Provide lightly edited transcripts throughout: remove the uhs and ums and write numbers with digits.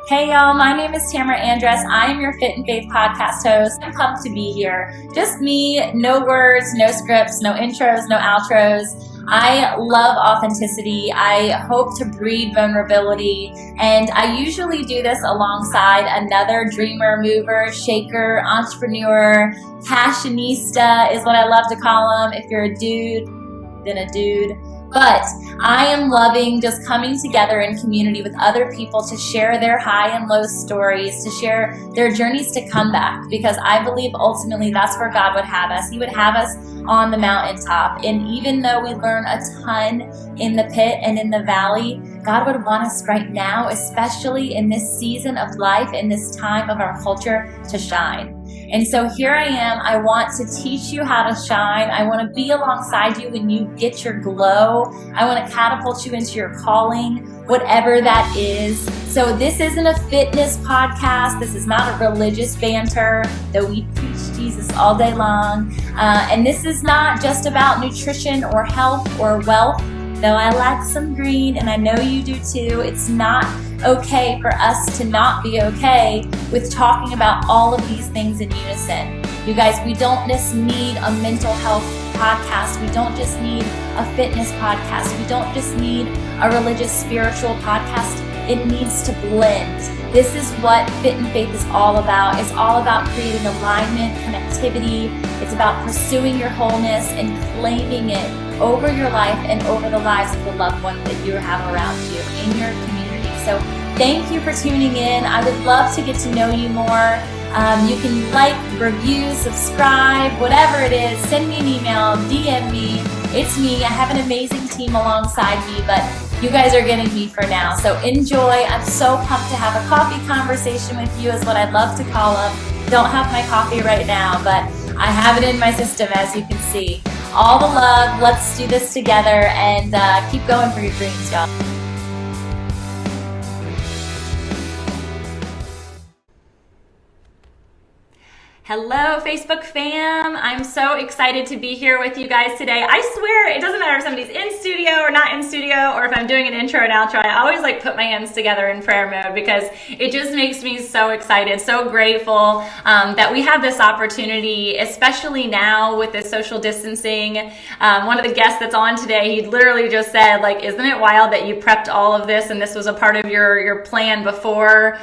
Hey y'all, my name is Tamara Andress. I am your Fit and Faith podcast host. I'm pumped to be here. Just me, no words, no scripts, no intros, no outros. I love authenticity. I hope to breed vulnerability. And I usually do this alongside another dreamer, mover, shaker, entrepreneur, passionista is what I love to call them. If you're a dude, then a dude. But I am loving just coming together in community with other people to share their high and low stories, to share their journeys to comeback, because I believe ultimately that's where God would have us. He would have us on the mountaintop. And even though we learn a ton in the pit and in the valley, God would want us right now, especially in this season of life, in this time of our culture, to shine. And so here I am. I want to teach you how to shine. I want to be alongside you when you get your glow. I want to catapult you into your calling, whatever that is. So this isn't a fitness podcast. This is not a religious banter, though we preach Jesus all day long. And this is not just about nutrition or health or wealth, though I like some green, and I know you do too. It's not okay for us to not be okay with talking about all of these things in unison. You guys, we don't just need a mental health podcast. We don't just need a fitness podcast. We don't just need a religious, spiritual podcast. It needs to blend. This is what Fit and Faith is all about. It's all about creating alignment, connectivity. It's about pursuing your wholeness and claiming it over your life and over the lives of the loved ones that you have around you in your community. So thank you for tuning in. I would love to get to know you more. You can like, review, subscribe, whatever it is. Send me an email, DM me. It's me. I have an amazing team alongside me, but you guys are getting me for now. So enjoy. I'm so pumped to have a coffee conversation with you, is what I'd love to call them. Don't have my coffee right now, but I have it in my system, as you can see. All the love. Let's do this together and keep going for your dreams, y'all. Hello, Facebook fam. I'm so excited to be here with you guys today. I swear it doesn't matter if somebody's in studio or not in studio, or if I'm doing an intro and outro. I always put my hands together in prayer mode because it just makes me so excited, so grateful that we have this opportunity, especially now with this social distancing. One of the guests that's on today, he literally just said, isn't it wild that you prepped all of this and this was a part of your plan before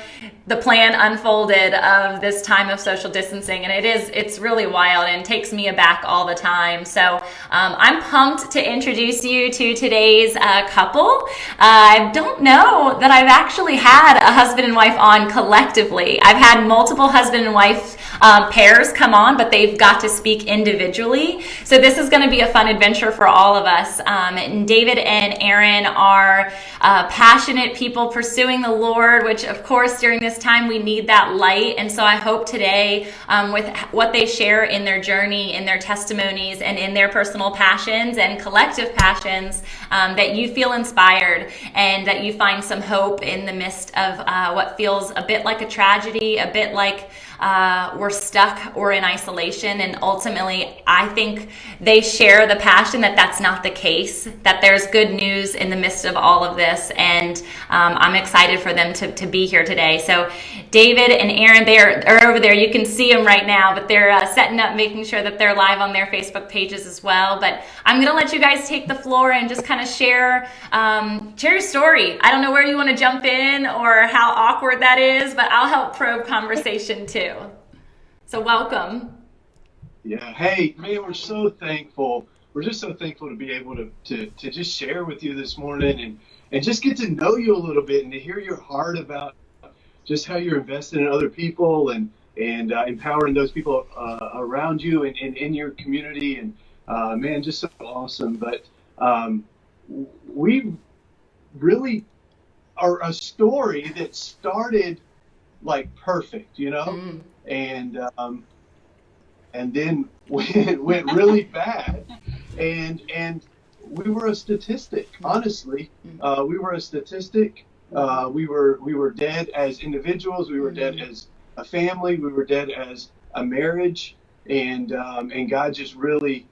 the plan unfolded of this time of social distancing? And it's really wild and takes me aback all the time. So I'm pumped to introduce you to today's couple. I don't know that I've actually had a husband and wife on collectively. I've had multiple husband and wife pairs come on, but they've got to speak individually. So this is going to be a fun adventure for all of us. And David and Erin are passionate people pursuing the Lord, which of course during this time we need that light. And so I hope today with what they share in their journey, in their testimonies, and in their personal passions and collective passions, that you feel inspired and that you find some hope in the midst of what feels a bit like a tragedy, a bit like we're stuck or in isolation. And ultimately, I think they share the passion that that's not the case, that there's good news in the midst of all of this. And I'm excited for them to be here today. So David and Erin, they are over there. You can see them right now, but they're setting up, making sure that they're live on their Facebook pages as well. But I'm going to let you guys take the floor and just kind of share your story. I don't know where you want to jump in or how awkward that is, but I'll help probe conversation too. So welcome. Yeah. Hey, man, we're so thankful. We're just so thankful to be able to just share with you this morning and just get to know you a little bit and to hear your heart about just how you're investing in other people and empowering those people around you and in your community. And man, just so awesome. But we really are a story that started perfect, and then went really bad, and we were a statistic. Honestly, we were a statistic. We were dead as individuals. We were dead as a family. We were dead as a marriage, and God just really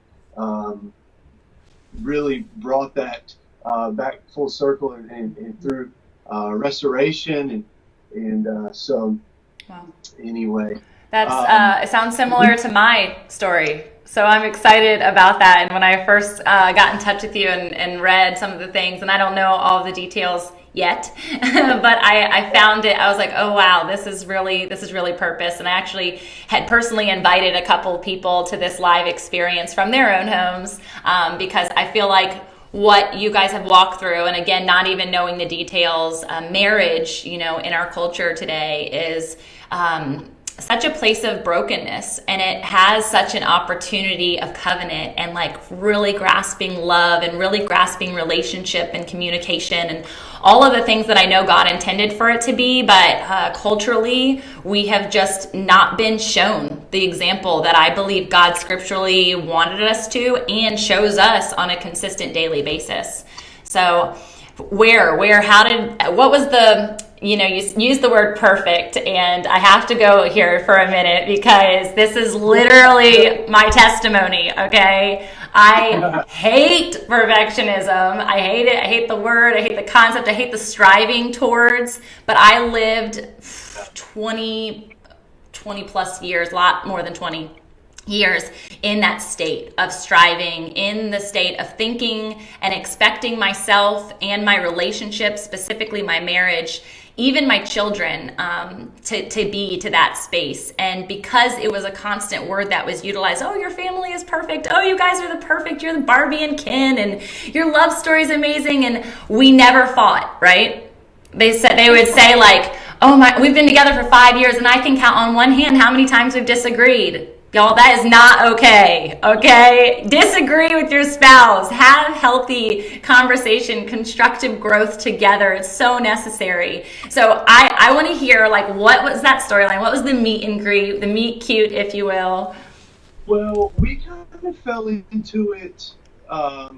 brought that back full circle and through restoration And so Wow. anyway, That's it sounds similar to my story. So I'm excited about that. And when I first got in touch with you and read some of the things, and I don't know all the details yet, but I found it. I was like, oh wow, this is really purpose. And I actually had personally invited a couple people to this live experience from their own homes because I feel like what you guys have walked through, and again, not even knowing the details, marriage, in our culture today is such a place of brokenness, and it has such an opportunity of covenant and like really grasping love and really grasping relationship and communication and all of the things that I know God intended for it to be. But culturally, we have just not been shown the example that I believe God scripturally wanted us to and shows us on a consistent daily basis. So what was the, you used the word perfect, and I have to go here for a minute because this is literally my testimony, okay? I hate perfectionism. I hate it. I hate the word. I hate the concept. I hate the striving towards, but I lived 20 plus years, a lot more than 20 years in that state of striving, in the state of thinking and expecting myself and my relationship, specifically my marriage, even my children, to be to that space. And because it was a constant word that was utilized, oh, your family is perfect. Oh, you guys are the perfect. You're the Barbie and Ken, and your love story is amazing. And we never fought, right? They would say like, oh my, we've been together for 5 years, and I can count on one hand how many times we've disagreed. Y'all, that is not okay, okay? Disagree with your spouse. Have healthy conversation, constructive growth together. It's so necessary. So I want to hear, like, what was that storyline? What was the meet and greet, the meet cute, if you will? Well, we kind of fell into it, I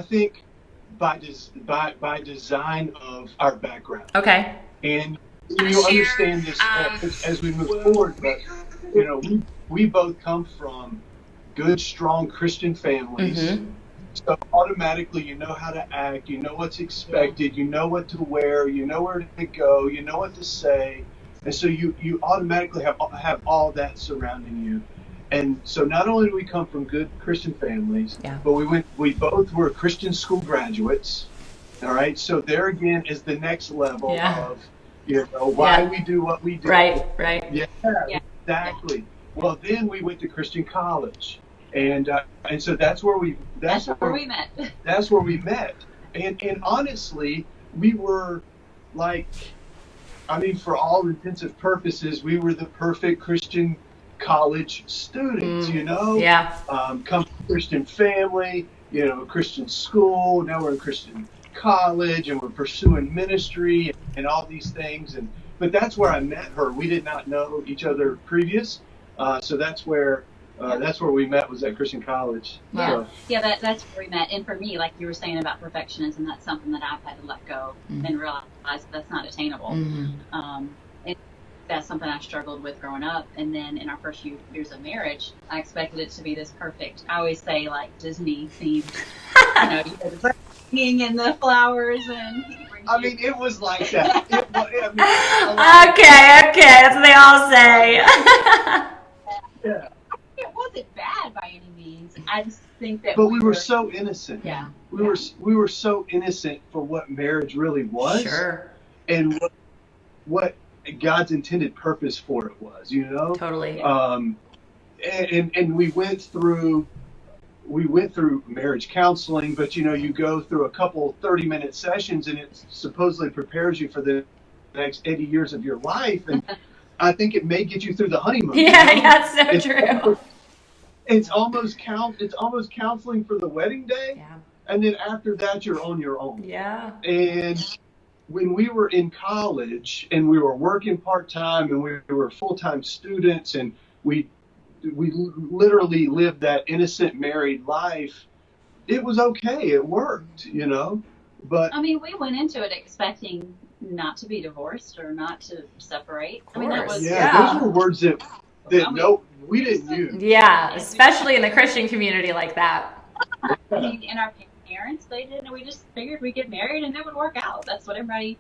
think, by design of our background. Okay. And you understand this as we move forward, but we both come from good, strong Christian families. Mm-hmm. So automatically you know how to act, you know what's expected, you know what to wear, you know where to go, you know what to say. And so you automatically have all that surrounding you. And so not only do we come from good Christian families, but we both were Christian school graduates. All right. So there again is the next level of why we do what we do. Right. Yeah. Exactly. Well, then we went to Christian college, and so that's where we met. That's where we met, and honestly, we were like, I mean, for all intensive purposes, we were the perfect Christian college students. Come from a Christian family, Christian school. Now we're in Christian college, and we're pursuing ministry and all these things, But that's where I met her. We did not know each other previous, so that's where we met, was at Christian college. Yeah, that's where we met. And for me, like you were saying about perfectionism, that's something that I've had to let go and realize that's not attainable. Mm-hmm. And that's something I struggled with growing up. And then in our first few years of marriage, I expected it to be this perfect. I always say like Disney themed, the singing and the flowers and. I mean, it was like that. Okay, that's what they all say. Yeah. It wasn't bad by any means. I just think that. But we were so innocent. Yeah. We were so innocent for what marriage really was. Sure. And what God's intended purpose for it was. Totally. And we went through marriage counseling, but you go through a couple 30-minute sessions, and it supposedly prepares you for the next 80 years of your life. And I think it may get you through the honeymoon. Yeah, that's so true. It's almost counseling for the wedding day. Yeah. And then after that, you're on your own. Yeah. And when we were in college and we were working part-time and we were full-time students, and we literally lived that innocent married life, it was okay. It worked, But I mean, we went into it expecting not to be divorced or not to separate. I mean, that was those were words that we didn't use. Yeah, especially in the Christian community like that. I mean, and our parents, they didn't. We just figured we'd get married and it would work out. That's what everybody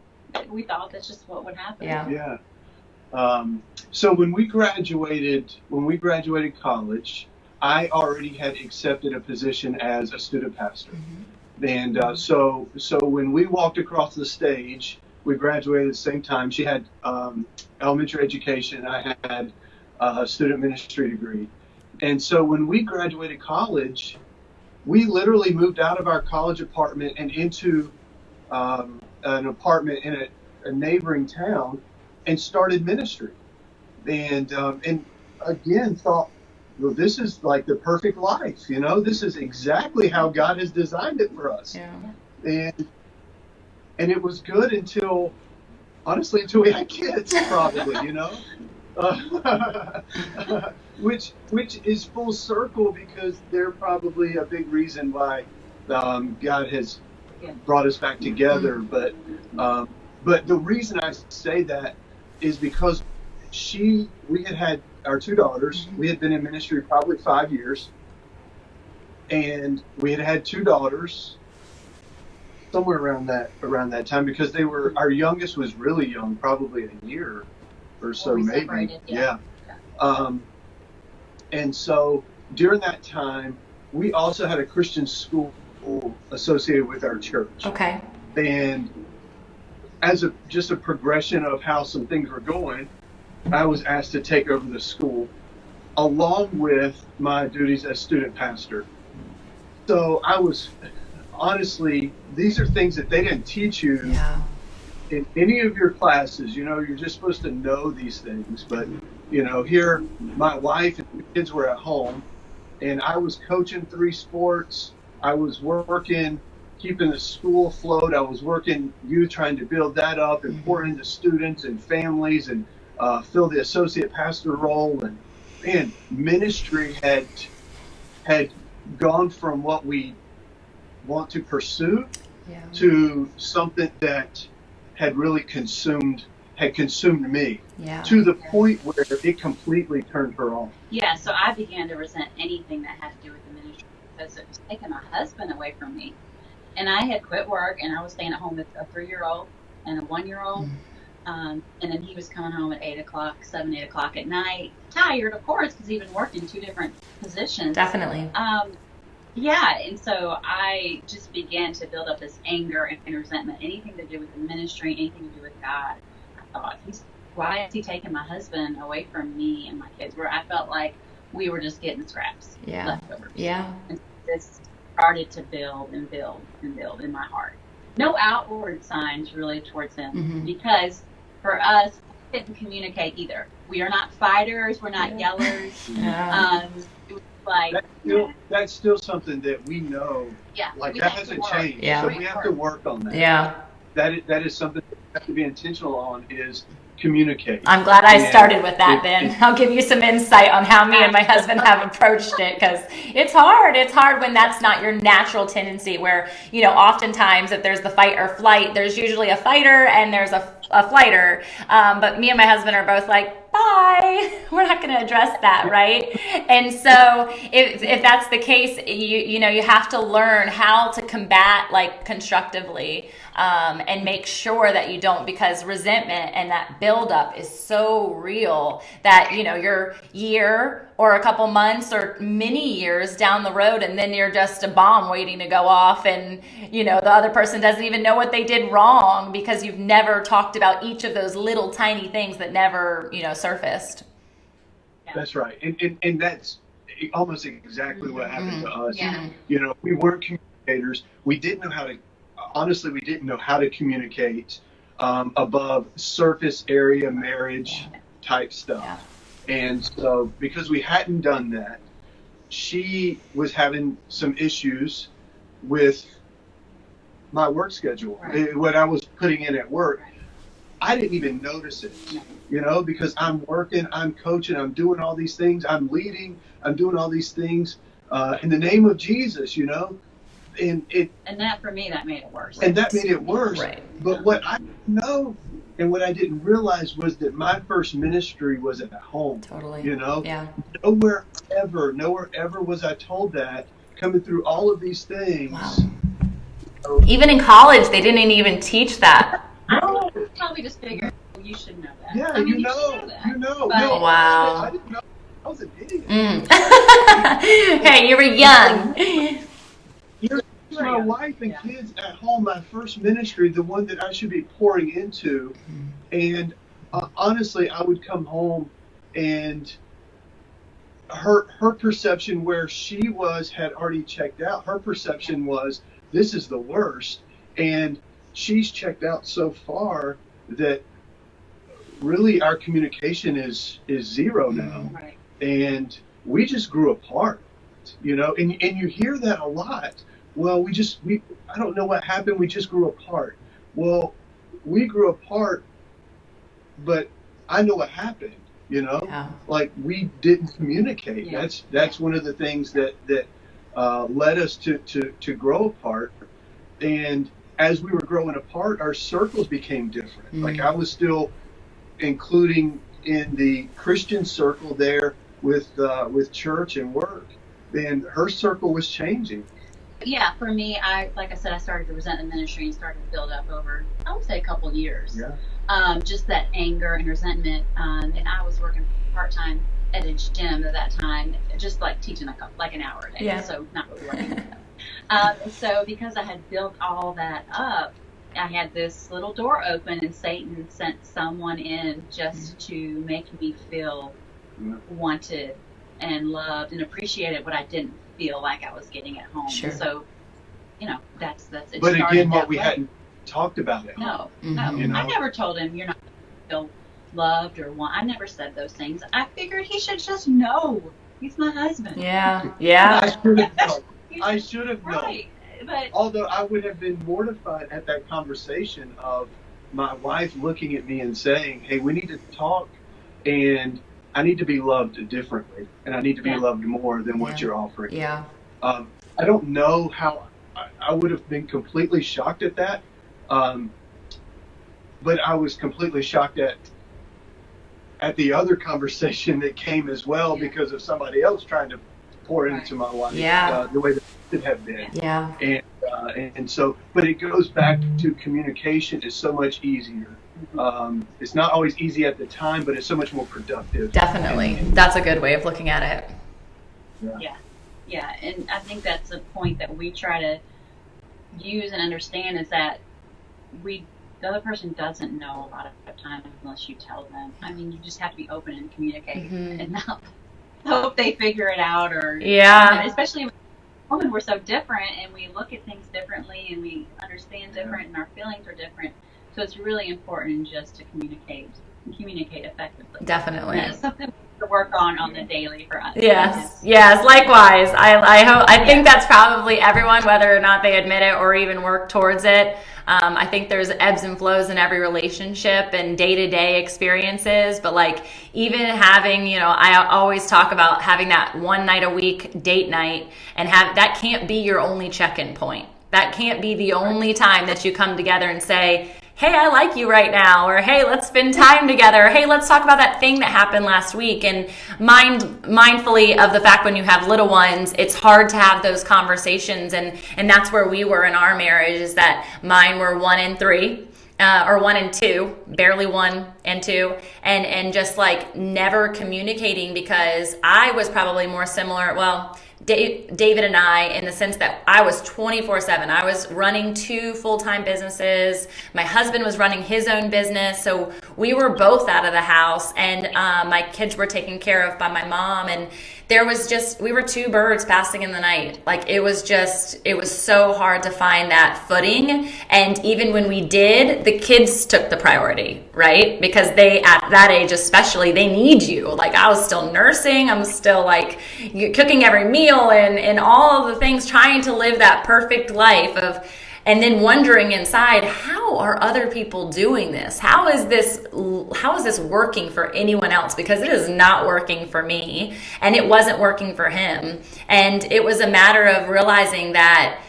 we thought that's just what would happen. Yeah. So when we graduated college, I already had accepted a position as a student pastor. And so when we walked across the stage, we graduated at the same time. She had elementary education. I had a student ministry degree. And so when we graduated college, we literally moved out of our college apartment and into an apartment in a neighboring town and started ministry. And again, thought, well, this is like the perfect life, you know. This is exactly how God has designed it for us. And it was good until we had kids, probably, you know. Which is full circle, because they're probably a big reason why God has brought us back together. But the reason I say that is because we had our two daughters. We had been in ministry probably 5 years, and we had two daughters somewhere around that time, because our youngest was really young, probably a year or so, maybe. And so during that time, we also had a Christian school associated with our church. Okay. And as just a progression of how some things were going, I was asked to take over the school along with my duties as student pastor. So I was, honestly, these are things that they didn't teach you in any of your classes. You know, you're just supposed to know these things. But, you know, here, my wife and the kids were at home, and I was coaching 3 sports. I was working, keeping the school afloat. I was working youth, trying to build that up and pour into students and families, and fill the associate pastor role. And man, ministry had gone from what we want to pursue to something that had really consumed me to the point where it completely turned her off. Yeah, so I began to resent anything that had to do with the ministry, because it was taking my husband away from me. And I had quit work, and I was staying at home with a 3-year-old and a 1-year-old. And then he was coming home at 8 o'clock at night, tired, of course, because he'd been working 2 different positions. Definitely. And so I just began to build up this anger and resentment, anything to do with the ministry, anything to do with God. I thought, why is he taking my husband away from me and my kids, where I felt like we were just getting scraps, leftovers. And this started to build and build and build in my heart. No outward signs really towards him, because for us, we didn't communicate either. We are not fighters. We're not yellers. It was like that's still something that we know. Like that hasn't changed. So we have to work on that. That is something that we have to be intentional on, is communicate. I'm glad I started with that then. I'll give you some insight on how me and my husband have approached it, because it's hard. It's hard when that's not your natural tendency, where, you know, oftentimes if there's the fight or flight, there's usually a fighter and there's a flighter. But me and my husband are both like, bye. We're not going to address that, right? And so if that's the case, you know, you have to learn how to combat, like, constructively, and make sure that you don't, because resentment and that buildup is so real that, you know, you're year or a couple months or many years down the road, and then you're just a bomb waiting to go off, and, you know, the other person doesn't even know what they did wrong, because you've never talked about each of those little tiny things that never, you know, surfaced. That's right. And that's almost exactly what happened to us. You know, we weren't communicators. We didn't know how to communicate above surface area marriage type stuff. And so because we hadn't done that, she was having some issues with my work schedule, what I was putting in at work. I didn't even notice it, you know, because I'm working, I'm coaching, I'm doing all these things, I'm leading, I'm doing all these things in the name of Jesus, you know. And that, for me, that made it worse. And that made it worse. But what I didn't know and what I didn't realize was that my first ministry was at home. You know? Nowhere ever was I told that, coming through all of these things. Even in college, they didn't even teach that. No. Probably just figured you should know that. Yeah, I mean, you know. But, No, wow. I didn't know. I was an idiot. Hey, you were young. Here's my wife and kids at home, my first ministry, the one that I should be pouring into. And honestly, I would come home and her perception where she was had already checked out. Her perception was, this is the worst. And she's checked out so far that really our communication is zero now. Right. And we just grew apart, you know, and you hear that a lot. Well, I don't know what happened. We just grew apart. Well, we grew apart, but I know what happened, you know, like we didn't communicate. Yeah. That's one of the things that led us to grow apart. And as we were growing apart, our circles became different. Like I was still including in the Christian circle there with church and work, and her circle was changing. Yeah, for me, like I said, I started to resent the ministry and started to build up over, I would say, a couple of years. Yeah. Just that anger and resentment. And I was working part-time at a gym at that time, just like teaching like an hour a day. Yeah. So not really working. So because I had built all that up, I had this little door open, and Satan sent someone in just to make me feel wanted and loved and appreciated what I didn't feel like I was getting at home. Sure. So, you know, that's it. But again, what we way. hadn't talked about it. No. You know? I never told him you're not feel loved or want. I never said those things. I figured he should just know he's my husband. Yeah. I should have known. Right. But although I would have been mortified at that conversation of my wife looking at me and saying, hey, we need to talk, and I need to be loved differently, and I need to be loved more than what you're offering. Yeah. I don't know how I would have been completely shocked at that, but I was completely shocked at the other conversation that came as well because of somebody else trying to pour into my wife the way that it should have been. Yeah. And so, but it goes back to communication is so much easier. It's not always easy at the time, but it's so much more productive. Definitely. That's a good way of looking at it. Yeah. And I think that's a point that we try to use and understand is that the other person doesn't know a lot of the time unless you tell them. I mean, you just have to be open and communicate and not hope they figure it out especially women, we're so different and we look at things differently and we understand different and our feelings are different. So it's really important just to communicate effectively. Definitely. And it's something to work on the daily for us. Yes. Likewise. I think that's probably everyone, whether or not they admit it or even work towards it. I think there's ebbs and flows in every relationship and day-to-day experiences, but like even having, you know, I always talk about having that one night a week date night and that can't be your only check-in point. That can't be the only time that you come together and say, hey, I like you right now, or hey, let's spend time together, or hey, let's talk about that thing that happened last week. And mindfully of the fact when you have little ones, it's hard to have those conversations, and that's where we were in our marriage, is that mine were 1 and 3. Or 1 and 2, barely 1 and 2, and just like never communicating, because I was probably more similar. Well, David and I, in the sense that I was 24/7. I was running 2 full-time businesses. My husband was running his own business. So we were both out of the house, and my kids were taken care of by my mom. And we were 2 birds passing in the night. Like it was so hard to find that footing. And even when we did, the kids took the priority, right? Because they, at that age especially, they need you. Like I was still nursing. I'm still like cooking every meal and all of the things, trying to live that perfect life and then wondering inside, how are other people doing this? How is this working for anyone else? Because it is not working for me, and it wasn't working for him. And it was a matter of realizing that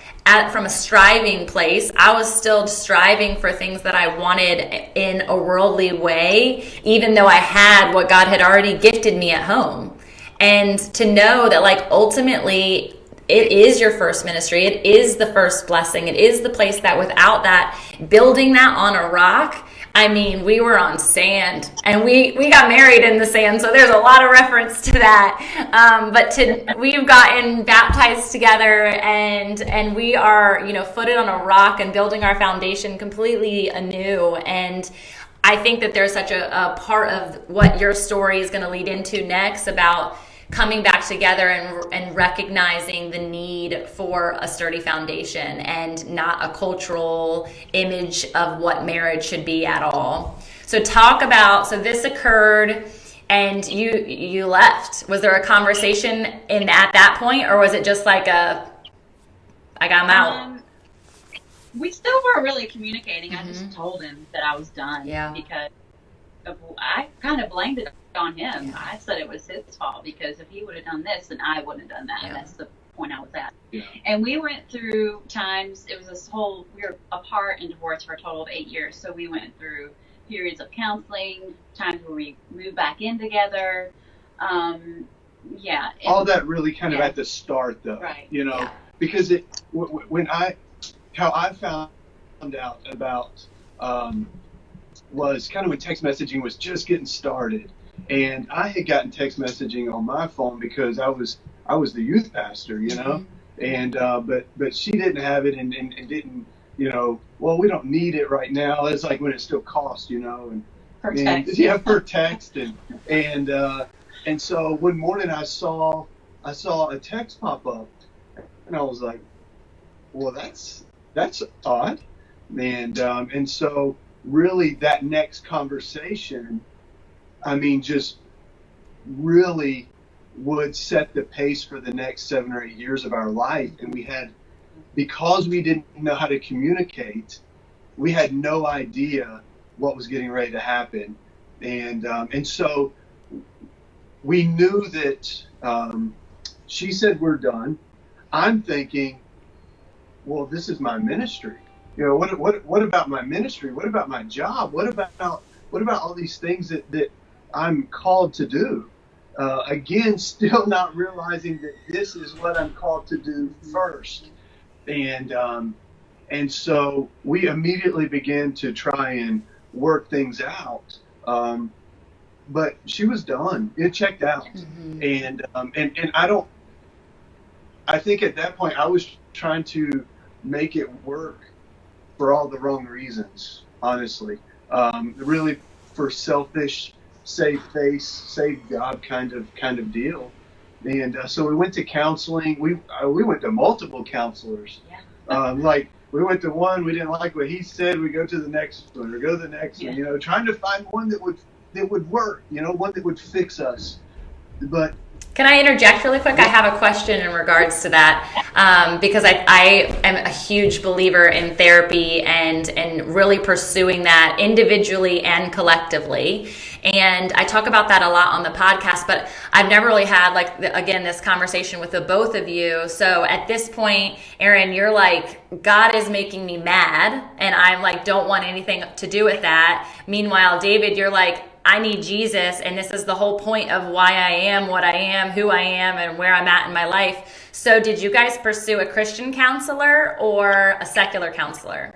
from a striving place, I was still striving for things that I wanted in a worldly way, even though I had what God had already gifted me at home. And to know that, like, ultimately, it is your first ministry. It is the first blessing. It is the place that without that, building that on a rock, I mean, we were on sand, and we got married in the sand, so there's a lot of reference to that. But we've gotten baptized together, and we are, footed on a rock and building our foundation completely anew. And I think that there's such a part of what your story is going to lead into next about coming back together and recognizing the need for a sturdy foundation and not a cultural image of what marriage should be at all. So so this occurred and you left. Was there a conversation at that point, or was it just like I'm out? We still weren't really communicating. I just told him that I was done because I kind of blamed it on him. Yeah. I said it was his fault because if he would have done this, then I wouldn't have done that. Yeah. That's the point I was at. Yeah. And we went through times, we were apart and divorced for a total of 8 years. So we went through periods of counseling, times where we moved back in together. All that really kind of at the start though, right. Because how I found out about, was kind of when text messaging was just getting started. And I had gotten text messaging on my phone because I was the youth pastor, and but she didn't have it and didn't, well, we don't need it right now. It's like when it still costs, and per text. Yeah, per text. And so one morning I saw a text pop up, and I was like, well, that's odd. And so really that next conversation, just really would set the pace for the next 7 or 8 years of our life. And because we didn't know how to communicate, we had no idea what was getting ready to happen. And so we knew that she said, we're done. I'm thinking, well, this is my ministry. What about my ministry? What about my job? What about all these things that I'm called to do? Again, still not realizing that this is what I'm called to do first. And so we immediately began to try and work things out. But she was done. It checked out. Mm-hmm. And I think at that point I was trying to make it work for all the wrong reasons, honestly. Really for selfish, save face, save God kind of deal. And so we went to counseling. We went to multiple counselors. Yeah. We went to one, we didn't like what he said, we go to the next one, or go to the next one, trying to find one that would work, one that would fix us. But can I interject really quick? I have a question in regards to that, because I am a huge believer in therapy and really pursuing that individually and collectively. And I talk about that a lot on the podcast, but I've never really had, this conversation with the both of you. So at this point, Erin, you're like, God is making me mad, and I'm like, don't want anything to do with that. Meanwhile, David, you're like, I need Jesus, and this is the whole point of why I am what I am, who I am, and where I'm at in my life. So did you guys pursue a Christian counselor or a secular counselor?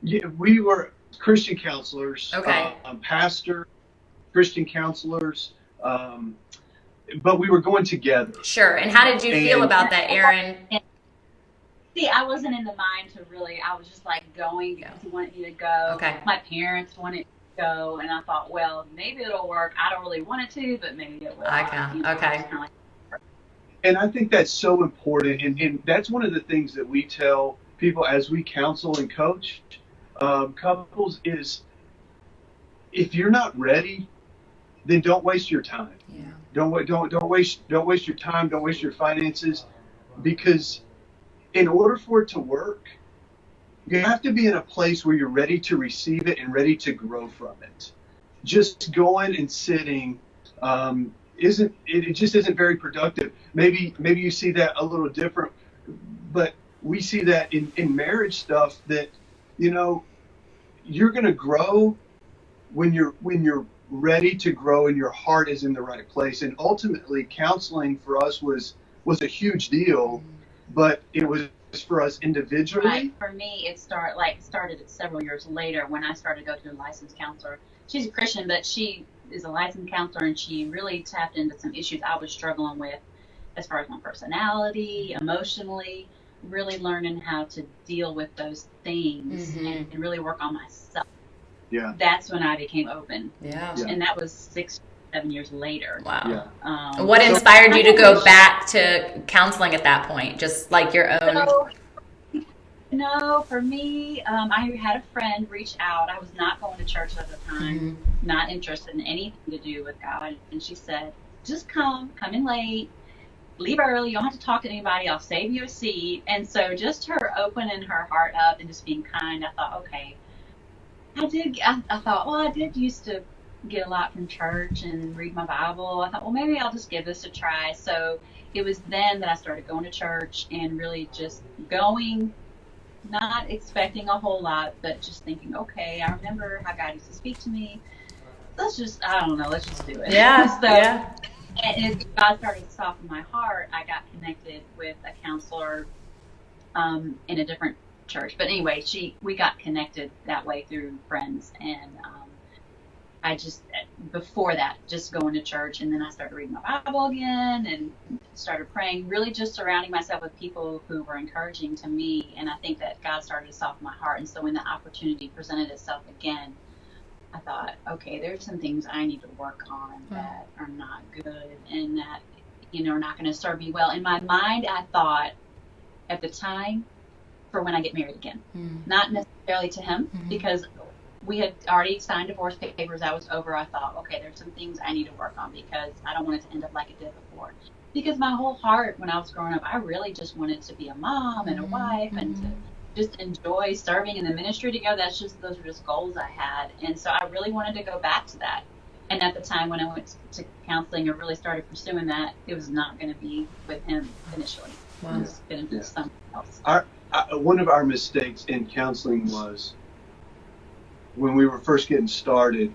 Yeah, we were Christian counselors. Okay. Pastor, Christian counselors, but we were going together. Sure. And how did you feel about that, Erin? See, I wasn't in the mind to really, I was just going because he wanted me to go. Okay. My parents wanted go, and I thought, well, maybe it'll work. I don't really want it to, but maybe it will. Okay. And I think that's so important, and that's one of the things that we tell people as we counsel and coach couples is, if you're not ready, then don't waste your time. Yeah. Don't waste your time. Don't waste your finances, because in order for it to work, you have to be in a place where you're ready to receive it and ready to grow from it. Just going and sitting isn't very productive. Maybe you see that a little different, but we see that in marriage stuff that you're going to grow when you're ready to grow and your heart is in the right place. And ultimately, counseling for us was was a huge deal, but it was for us individually. Right. For me, it started several years later when I started to go to a licensed counselor. She's a Christian, but she is a licensed counselor, and she really tapped into some issues I was struggling with as far as my personality, emotionally, really learning how to deal with those things and really work on myself. Yeah. That's when I became open. Yeah. And that was 7 years later. Wow. Yeah. What inspired you to go back to counseling at that point? Just like your own? No, for me, I had a friend reach out. I was not going to church at the time, not interested in anything to do with God. And she said, just come in late, leave early. You don't have to talk to anybody. I'll save you a seat. And so just her opening her heart up and just being kind, I thought, okay. I thought, well, I did used to get a lot from church and read my Bible. I thought, well, maybe I'll just give this a try. So it was then that I started going to church and really just going, not expecting a whole lot, but just thinking, okay, I remember how God used to speak to me. Let's just do it. Yeah. So, yeah. And as God started to soften my heart, I got connected with a counselor in a different church. But anyway, we got connected that way through friends. And I just, before that, just going to church. And then I started reading my Bible again and started praying, really just surrounding myself with people who were encouraging to me. And I think that God started to soften my heart. And so when the opportunity presented itself again, I thought, okay, there's some things I need to work on that are not good and that, are not going to serve me well. In my mind, I thought at the time for when I get married again, not necessarily to him, because we had already signed divorce papers. That was over. I thought, okay, there's some things I need to work on because I don't want it to end up like it did before. Because my whole heart when I was growing up, I really just wanted to be a mom and a wife and to just enjoy serving in the ministry together. Those were just goals I had. And so I really wanted to go back to that. And at the time when I went to counseling and really started pursuing that, it was not going to be with him initially. Wow. It was going to be something else. One of our mistakes in counseling was when we were first getting started,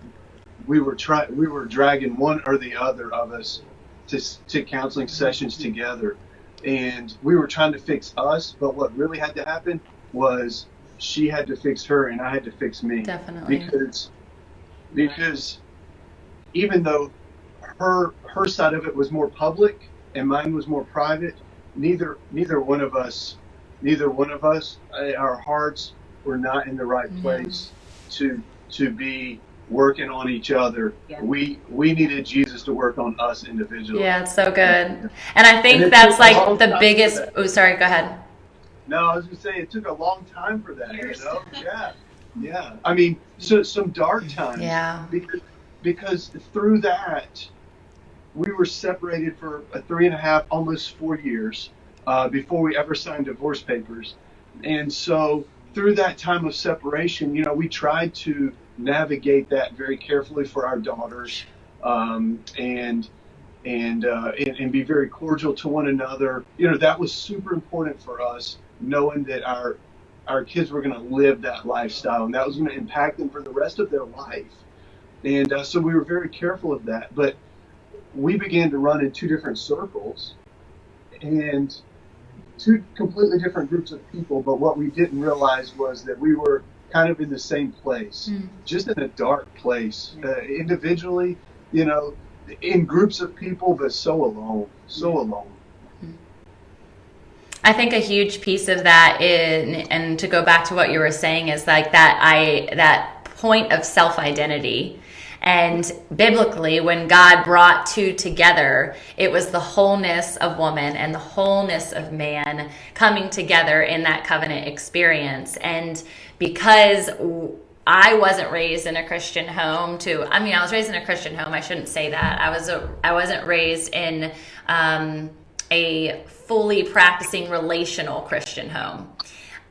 we were dragging one or the other of us to counseling sessions together. And we were trying to fix us, but what really had to happen was she had to fix her and I had to fix me. Definitely. Because even though her side of it was more public and mine was more private, neither one of us, our hearts were not in the right place to be working on each other. Yeah. We needed Jesus to work on us individually. Yeah, it's so good. And I think that's like the biggest. Oh, sorry. Go ahead. No, I was going to say it took a long time for that. Yeah. I mean, so some dark times. Yeah. Because through that, we were separated for 3.5, almost 4 years before we ever signed divorce papers, and so through that time of separation, we tried to navigate that very carefully for our daughters, and be very cordial to one another. That was super important for us, knowing that our kids were going to live that lifestyle and that was going to impact them for the rest of their life. And so we were very careful of that. But we began to run in 2 different circles and 2 completely different groups of people. But what we didn't realize was that we were kind of in the same place, just in a dark place, individually, in groups of people, but so alone. I think a huge piece of that and to go back to what you were saying, is like that point of self-identity. And biblically, when God brought 2 together, it was the wholeness of woman and the wholeness of man coming together in that covenant experience. And because I wasn't raised in a Christian home I was raised in a Christian home. I shouldn't say that. I wasn't raised in a fully practicing relational Christian home.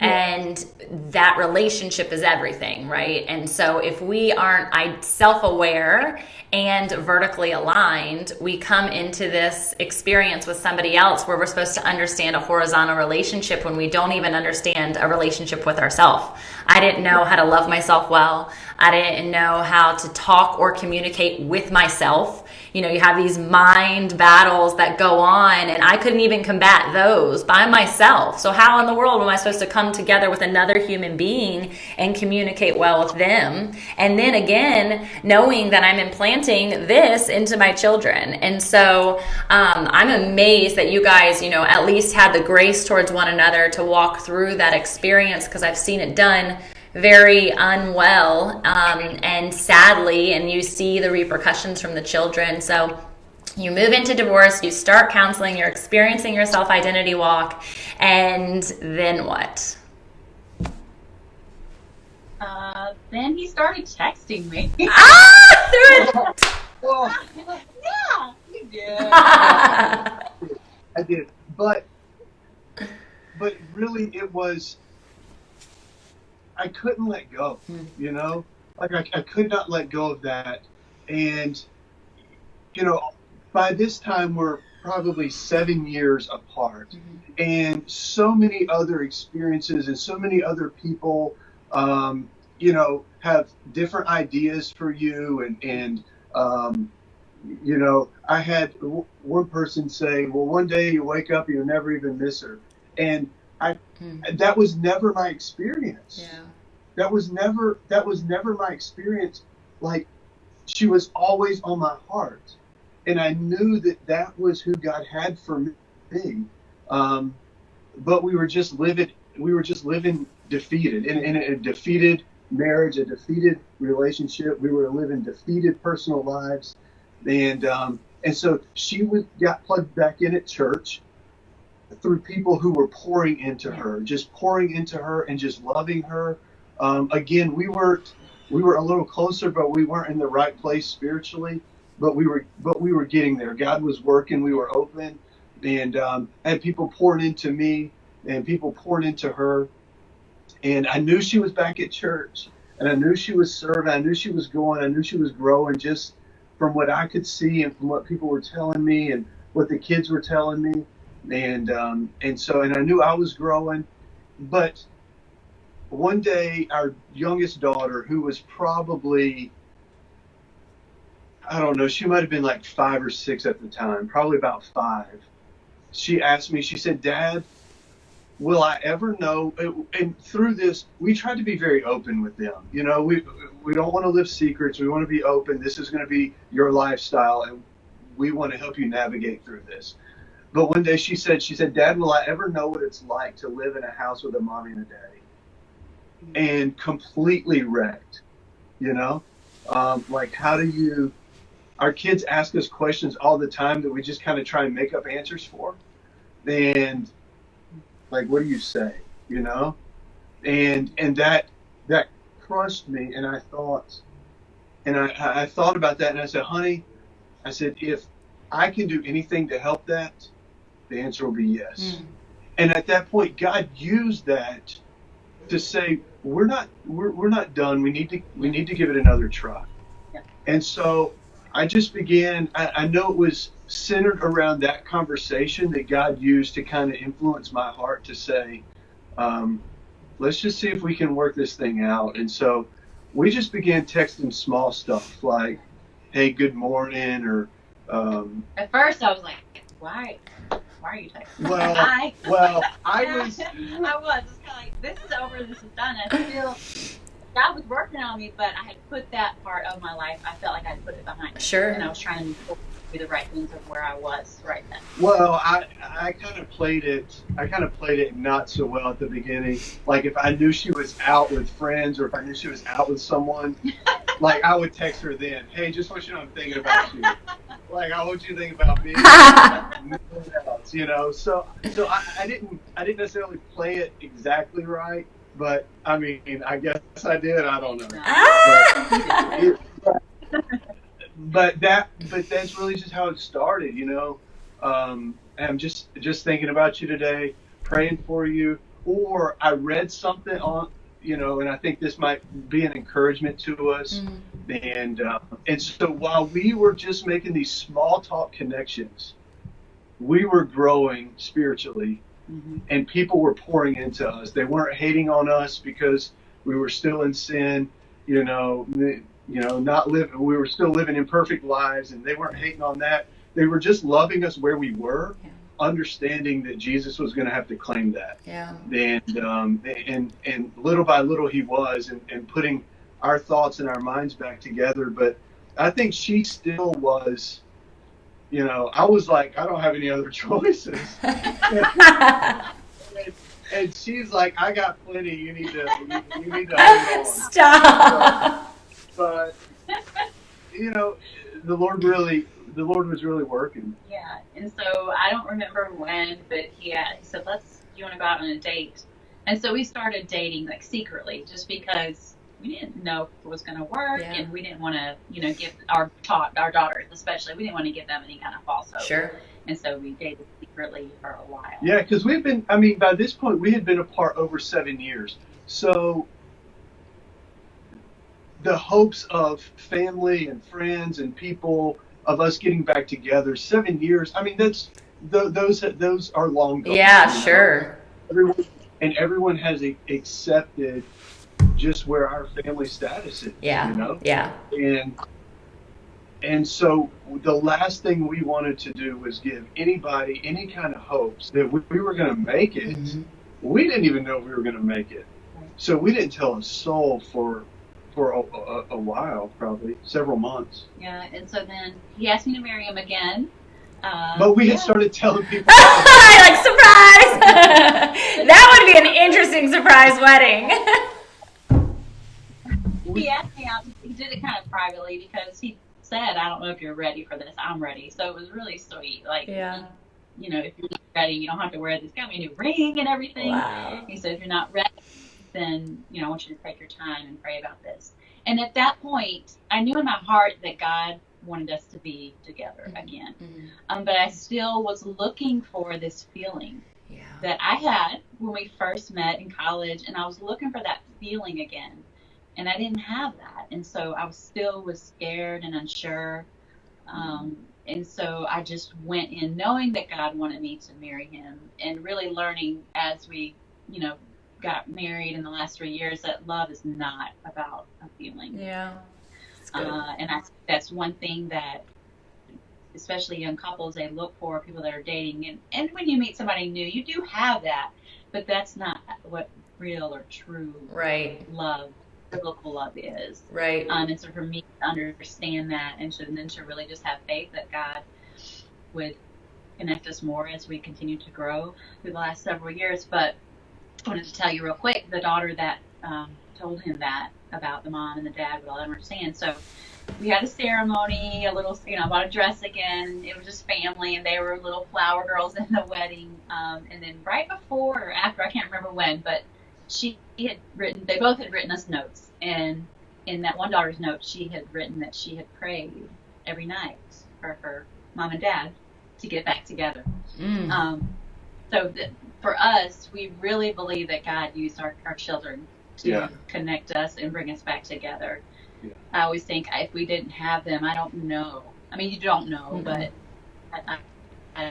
And that relationship is everything, right? And so if we aren't self-aware and vertically aligned, we come into this experience with somebody else where we're supposed to understand a horizontal relationship when we don't even understand a relationship with ourselves. I didn't know how to love myself well. I didn't know how to talk or communicate with myself. You know, you have these mind battles that go on, and I couldn't even combat those by myself. So how in the world am I supposed to come together with another human being and communicate well with them? And then again, knowing that I'm implanting this into my children. And so I'm amazed that you guys, you know, at least had the grace towards one another to walk through that experience, because I've seen it done very unwell and sadly, and you see the repercussions from the children. So you move into divorce, you start counseling, you're experiencing your self-identity walk, and then what? Then he started texting me. Well, Yeah, he did. I did, but really, it was. I couldn't let go, you know, like I could not let go of that. And, you know, by this time we're probably 7 years apart, and so many other experiences and so many other people, you know, have different ideas for you. And you know, I had one person say, well, one day you wake up and you'll never even miss her. And that was never my experience. Yeah. That was never my experience. Like, she was always on my heart, and I knew that was who God had for me. But we were just living defeated in a defeated marriage, a defeated relationship. We were living defeated personal lives, and so she got plugged back in at church through people who were pouring into her and just loving her. Again, we were a little closer, but we weren't in the right place spiritually. But we were getting there. God was working. We were open, and had people pouring into me and people pouring into her. And I knew she was back at church, and I knew she was serving. I knew she was going. I knew she was growing, just from what I could see and from what people were telling me and what the kids were telling me. And I knew I was growing. But one day, our youngest daughter, who was probably, I don't know, she might have been like 5 or 6 at the time, probably about 5. She asked me, she said, Dad, will I ever know? And through this, we tried to be very open with them. You know, we don't want to live secrets. We want to be open. This is going to be your lifestyle, and we want to help you navigate through this. But one day she said, Dad, will I ever know what it's like to live in a house with a mommy and a daddy? And completely wrecked, you know? Like, how do you, our kids ask us questions all the time that we just kind of try and make up answers for. And like, what do you say, you know? And that crushed me. And I thought about that, and I said, honey, I said, if I can do anything to help that, the answer will be yes. And at that point, God used that to say, we're not done. We need to give it another try. Yeah. And so I just began. I know it was centered around that conversation that God used to kind of influence my heart to say, let's just see if we can work this thing out. And so we just began texting small stuff like, hey, good morning, or At first, I was like, why are you texting? Well, I was. I was just kind of like, this is over, this is done. I feel God was working on me, but I had put that part of my life, I felt like I had put it behind me. Sure. And I was trying to do the right things of where I was right then. Well, I kind of played it not so well at the beginning. Like, if I knew she was out with friends, or if I knew she was out with someone, like, I would text her then, hey, just want you to know I'm thinking about you. Like, I want you to think about me. Nothing else, you know. So I didn't necessarily play it exactly right, but I mean, I guess I did. I don't know. But that's really just how it started, you know. And I'm just thinking about you today, praying for you, or I read something on, and I think this might be an encouragement to us. And so while we were just making these small talk connections, we were growing spiritually, and people were pouring into us. They weren't hating on us because we were still in sin, not living. We were still living imperfect lives, and they weren't hating on that. They were just loving us where we were, understanding that Jesus was going to have to claim that. And little by little he was, and putting our thoughts and our minds back together. But I think she still was, I was like, I don't have any other choices. And she's like, I got plenty. You need to hold on. Stop. But the Lord was really working. Yeah, and so I don't remember when, but he said, you want to go out on a date? And so we started dating like secretly, just because we didn't know if it was going to work, and we didn't want to, give our daughters, especially, we didn't want to give them any kind of false hope. Sure. And so we dated secretly for a while. Yeah, because by this point, we had been apart over 7 years. So the hopes of family and friends and people of us getting back together, 7 years, those are long gone. Yeah, sure. Everyone has accepted just where our family status is. Yeah. And so the last thing we wanted to do was give anybody any kind of hopes that we were going to make it. We didn't even know we were going to make it. So we didn't tell a soul for a while, probably several months. Yeah, and so then he asked me to marry him again. But we had started telling people. Like, surprise! That would be an interesting surprise wedding. He asked me out. He did it kind of privately because he said, I don't know if you're ready for this. I'm ready. So it was really sweet. Like, if you're not ready, you don't have to wear this got me a new ring and everything. Wow. He said, if you're not ready, then, I want you to take your time and pray about this. And at that point, I knew in my heart that God wanted us to be together again. But I still was looking for this feeling that I had when we first met in college, and I was looking for that feeling again. And I didn't have that. And so I was scared and unsure. And so I just went in knowing that God wanted me to marry him, and really learning as we, got married in the last 3 years that love is not about a feeling. Yeah. And that's one thing that, especially young couples, they look for people that are dating. And when you meet somebody new, you do have that, but that's not what real or true love, biblical love is. Right. And so for me to understand that, and then to really just have faith that God would connect us more as we continue to grow through the last several years. But I wanted to tell you real quick, the daughter that told him that about the mom and the dad would all understand. So we had a ceremony, I bought a dress again. It was just family, and they were little flower girls in the wedding. And then right before or after, I can't remember when, but they both had written us notes. And in that one daughter's note, she had written that she had prayed every night for her mom and dad to get back together. For us, we really believe that God used our children to connect us and bring us back together. Yeah. I always think if we didn't have them, I don't know. I mean, you don't know, but I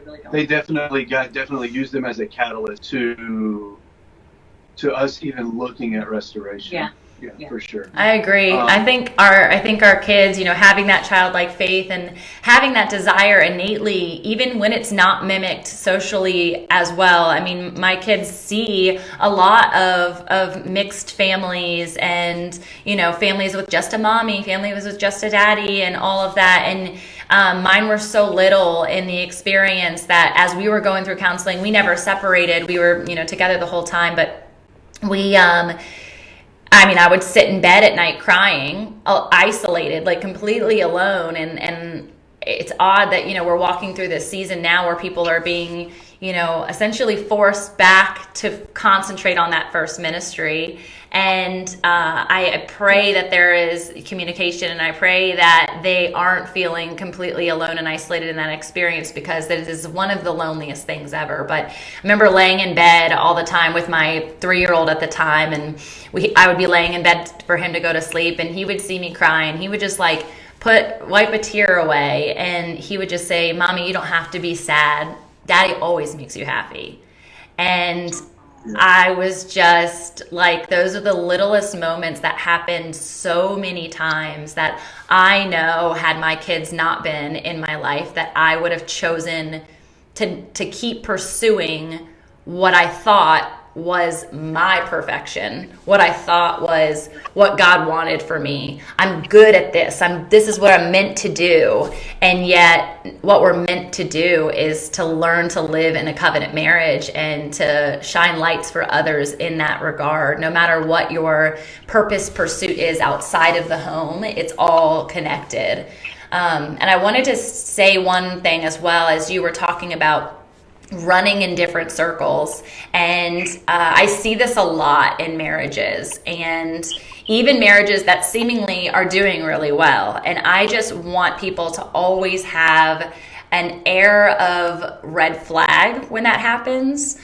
really don't. They God definitely used them as a catalyst to us even looking at restoration. Yeah, for sure. I agree. I think our kids, having that childlike faith and having that desire innately, even when it's not mimicked socially as well. I mean, my kids see a lot of mixed families, and families with just a mommy, families with just a daddy, and all of that. And mine were so little in the experience that as we were going through counseling, we never separated. We were together the whole time, but we I would sit in bed at night crying, isolated, like completely alone. And it's odd that, we're walking through this season now where people are being, essentially forced back to concentrate on that first ministry. And I pray that there is communication, and I pray that they aren't feeling completely alone and isolated in that experience, because it is one of the loneliest things ever. But I remember laying in bed all the time with my 3-year-old at the time, and I would be laying in bed for him to go to sleep, and he would see me crying. He would just like wipe a tear away, and he would just say, "Mommy, you don't have to be sad. Daddy always makes you happy." And I was just like, those are the littlest moments that happened so many times that I know, had my kids not been in my life, that I would have chosen to keep pursuing what I thought was my perfection, what I thought was what God wanted for me. I'm good at this. This is what I'm meant to do. And yet what we're meant to do is to learn to live in a covenant marriage and to shine lights for others in that regard. No matter what your purpose pursuit is outside of the home, it's all connected. And I wanted to say one thing as well, as you were talking about running in different circles. And I see this a lot in marriages, and even marriages that seemingly are doing really well. And I just want people to always have an air of red flag when that happens,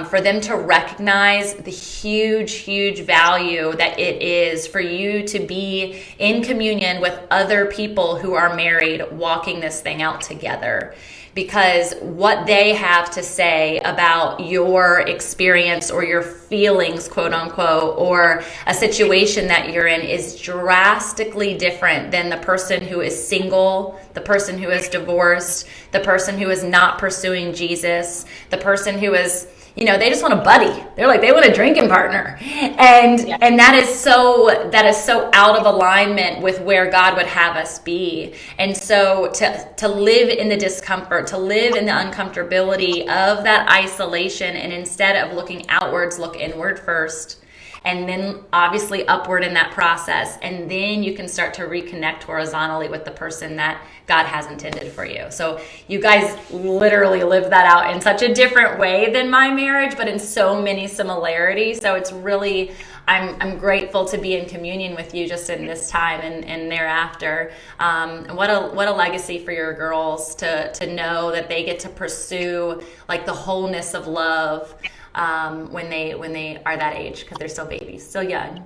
for them to recognize the huge value that it is for you to be in communion with other people who are married, walking this thing out together. Because what they have to say about your experience or your feelings, quote unquote, or a situation that you're in is drastically different than the person who is single, the person who is divorced, the person who is not pursuing Jesus, the person who is, they just want a buddy. They're like, they want a drinking partner. And that is so out of alignment with where God would have us be. And so to live in the discomfort, to live in the uncomfortability of that isolation, and instead of looking outwards, look inward first, and then obviously upward in that process. And then you can start to reconnect horizontally with the person that God has intended for you. So you guys literally live that out in such a different way than my marriage, but in so many similarities. So it's really, I'm grateful to be in communion with you just in this time and thereafter. What a legacy for your girls to know that they get to pursue like the wholeness of love when they are that age, because they're still babies, still young.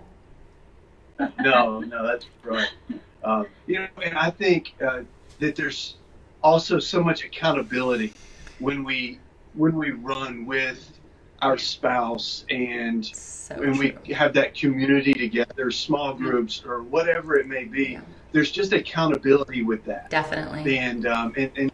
No, that's right. And I think that there's also so much accountability when we run with our spouse, and when we have that community together, small groups or whatever it may be. Yeah. There's just accountability with that. Definitely. And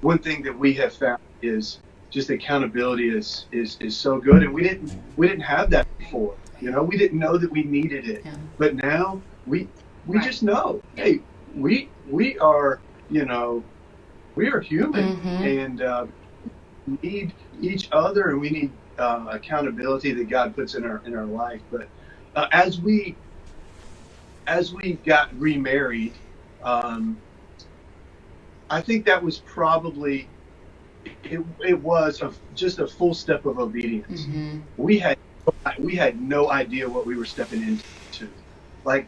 one thing that we have found is just accountability is so good, and we didn't have that before. We didn't know that we needed it, but now we just know. Hey, we are we are human, and need each other, and we need accountability that God puts in our life. But as we got remarried, I think that was probably. It was just a full step of obedience. Mm-hmm. We had no idea what we were stepping into. Like,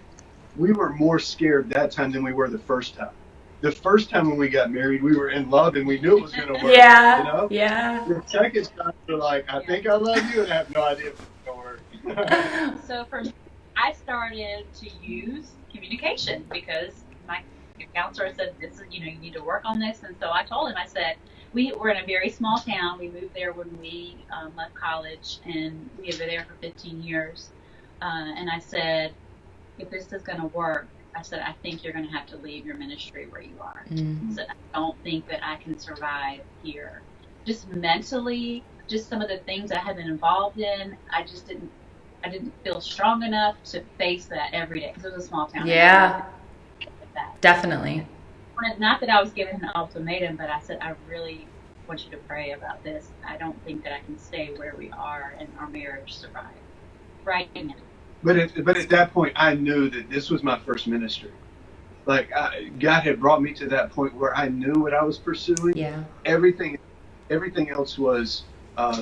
we were more scared that time than we were the first time. The first time when we got married, we were in love and we knew it was going to work. Yeah. Yeah. The second time, we're like, I think I love you, and I have no idea if it's going to work. So for me, I started to use communication, because my counselor said, "This is, you need to work on this." And so I told him, I said, we were in a very small town. We moved there when we left college, and we were there for 15 years. And I said, if this is going to work, I said, I think you're going to have to leave your ministry where you are. Mm-hmm. I said, I don't think that I can survive here. Just mentally, just some of the things I had been involved in, I didn't feel strong enough to face that every day, because it was a small town. Yeah, definitely. Not that I was given an ultimatum, but I said, I really want you to pray about this. I don't think that I can stay where we are and our marriage survive. Right now. But at that point, I knew that this was my first ministry. Like, God had brought me to that point where I knew what I was pursuing. Yeah. Everything else was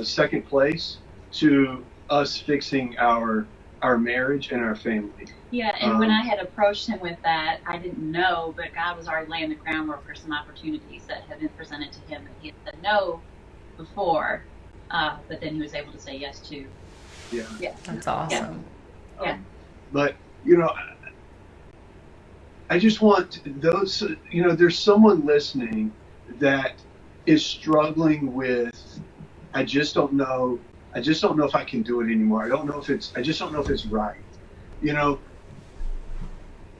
second place to us fixing our our marriage and our family. Yeah, and when I had approached him with that, I didn't know, but God was already laying the groundwork for some opportunities that had been presented to him that he had said no before, but then he was able to say yes to. Yeah. That's awesome. Yeah. But, I just want those, there's someone listening that is struggling with, I just don't know if I can do it anymore. I just don't know if it's right.